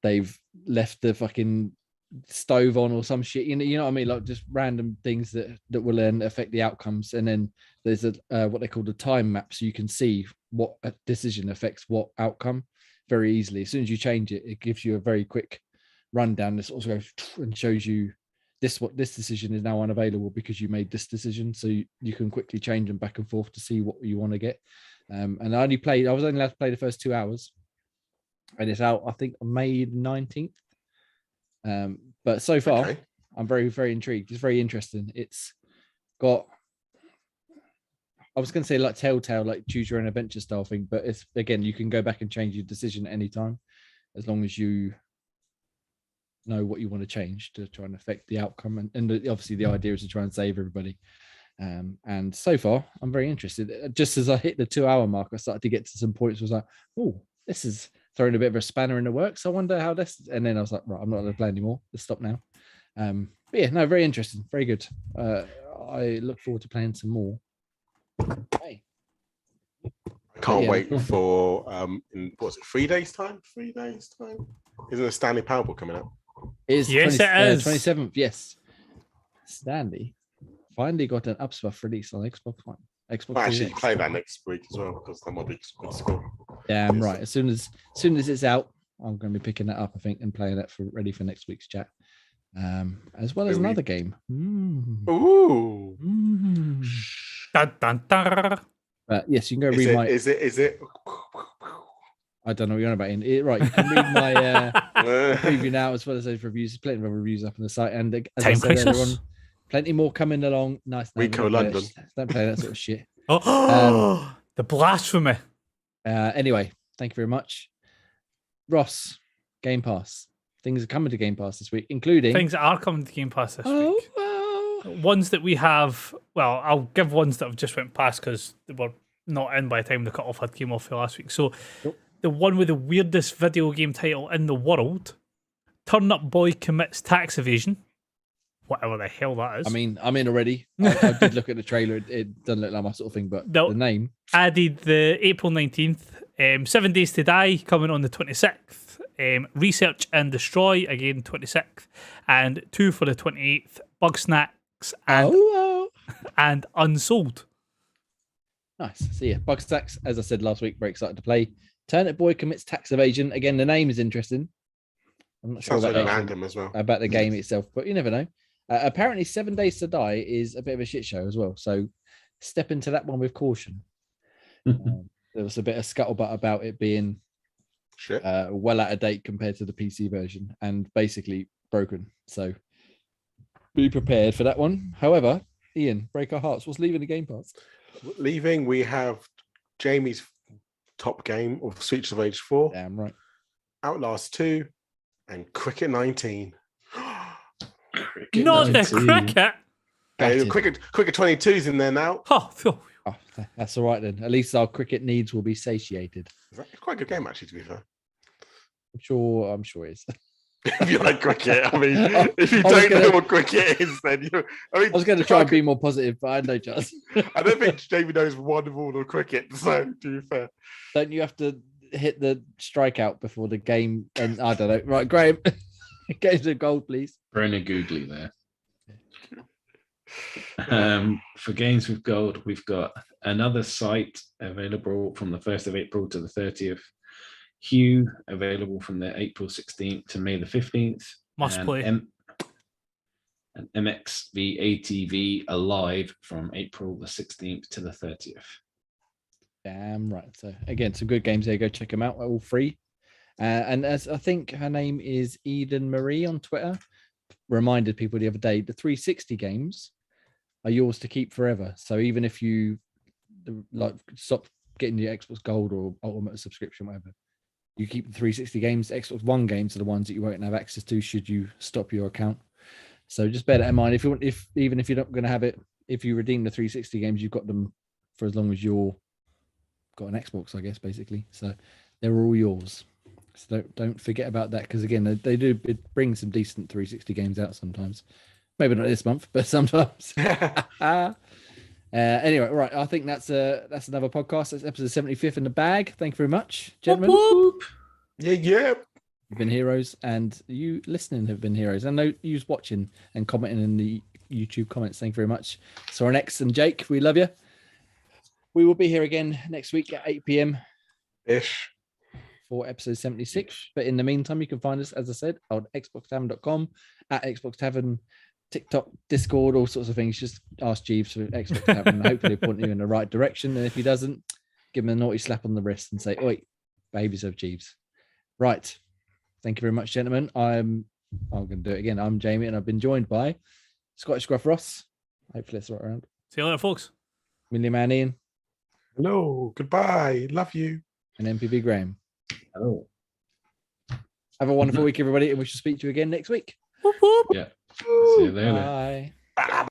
they've left the fucking stove on or some shit. You know what I mean? Like just random things that will then affect the outcomes. And then there's what they call the time map, so you can see what decision affects what outcome very easily. As soon as you change it, it gives you a very quick rundown. This also goes and shows you this decision is now unavailable because you made this decision, so you can quickly change them back and forth to see what you want to get. And I was only allowed to play the first 2 hours, and it's out I think on May 19th. But so far I'm very, very intrigued. It's very interesting. It's got, I was going to say like Telltale, like choose your own adventure style thing, but it's, again, you can go back and change your decision at any time as long as you know what you want to change to try and affect the outcome. And obviously the idea is to try and save everybody. And so far I'm very interested. Just as I hit the 2 hour mark, I started to get to some points where I was like, oh, this is throwing a bit of a spanner in the works. I wonder how this, and then I was like, right, I'm not going to play anymore. Let's stop now. But yeah, no, very interesting. Very good. I look forward to playing some more. Hey. I can't wait for, in, what's it, 3 days time? 3 days time? Isn't a Stanley Parable coming out? Yes, it is. 27th, yes. Stanley finally got an upswell release on Xbox One. I'll actually play that next week as well, because that might be good score. Yeah, I'm right. As soon as it's out, I'm going to be picking that up, I think, and playing that ready for next week's chat. As well as another game. Ooh. Dun, dun, dun. Yes, you can go read my. Is it? I don't know what you're on about. Right, you can read my preview now, as well as those reviews. There's plenty of other reviews up on the site, and as I said earlier on, plenty more coming along. Nice. Rico London. Don't play that sort of shit. Oh, the blasphemy. Anyway, thank you very much, Ross. Game Pass. Things are coming to Game Pass this week, including things that are coming to Game Pass this week. Ones that we have. Well, I'll give ones that have just went past because they were not in by the time the cut-off had came off for last week. So, the one with the weirdest video game title in the world, Turn Up Boy Commits Tax Evasion. Whatever the hell that is. I mean, I'm in already. I did look at the trailer. It doesn't look like my sort of thing, but the name. Added the April 19th. 7 Days to Die coming on the 26th. Research and Destroy, again, 26th. And 2 for the 28th. Bug Snacks and Unsold. Nice. So yeah, Bug Snacks, as I said last week, very excited to play. Turn Up Boy Commits Tax Evasion. Again, the name is interesting. I'm not sure about the game itself, but you never know. Apparently 7 Days to Die is a bit of a shit show as well, so step into that one with caution. There was a bit of scuttlebutt about it being well out of date compared to the PC version and basically broken, so be prepared for that one. However, Ian, break our hearts, what's leaving the Game Pass? Leaving, we have Jamie's top game of Streets of Rage 4. Damn right. Outlast 2 and Cricket 19. Not the cricket. Cricket 22's in there now. Oh, that's all right then. At least our cricket needs will be satiated. It's quite a good game, actually, to be fair. I'm sure it is. If you like cricket, I mean, if you don't know what cricket is, then I was going to try and be more positive, but I had no chance. I don't think Jamie knows one rule of cricket, so to be fair. Don't you have to hit the strikeout before the game? And I don't know. Right, Graham, games of gold, please. Brennan Googly there. For games with gold, we've got another site available from the 1st of April to the 30th. Hue available from the April 16th to May the 15th. Must play. and MX ATV Alive from April the 16th to the 30th. Damn right. So again, some good games there. Go check them out. All free. And as I think her name is Eden Marie on Twitter, reminded people the other day, the 360 games are yours to keep forever. So even if you like stop getting your Xbox Gold or Ultimate subscription, whatever, you keep the 360 games. Xbox One games are the ones that you won't have access to should you stop your account. So just bear that in mind. If you want, even if you're not going to have it, if you redeem the 360 games, you've got them for as long as you're got an Xbox, I guess, basically. So they're all yours. So don't forget about that, because again, they do bring some decent 360 games out sometimes. Maybe not this month, but sometimes. Anyway, right. I think that's another podcast. That's episode 75 in the bag. Thank you very much, gentlemen. Whoop, whoop. Yeah. You've been heroes, and you listening have been heroes. I know you watching and commenting in the YouTube comments. Thank you very much. Sorenex and Jake, we love you. We will be here again next week at 8 p.m. ish for episode 76. But in the meantime, you can find us, as I said, on xboxtavern.com, at Xbox Tavern, TikTok, Discord, all sorts of things. Just ask Jeeves for Xbox Tavern. Hopefully he'll point you in the right direction. And if he doesn't, give him a naughty slap on the wrist and say, oi, behave yourself, Jeeves. Right. Thank you very much, gentlemen. I'm going to do it again. I'm Jamie, and I've been joined by Scottish Gruff Ross. Hopefully that's right around. See you later, folks. Million Man Ian. Hello. Goodbye. Love you. And MPB Graham. Hello. Have a wonderful week, everybody, and we shall speak to you again next week. Whoop, whoop. Yeah. See you later. Bye.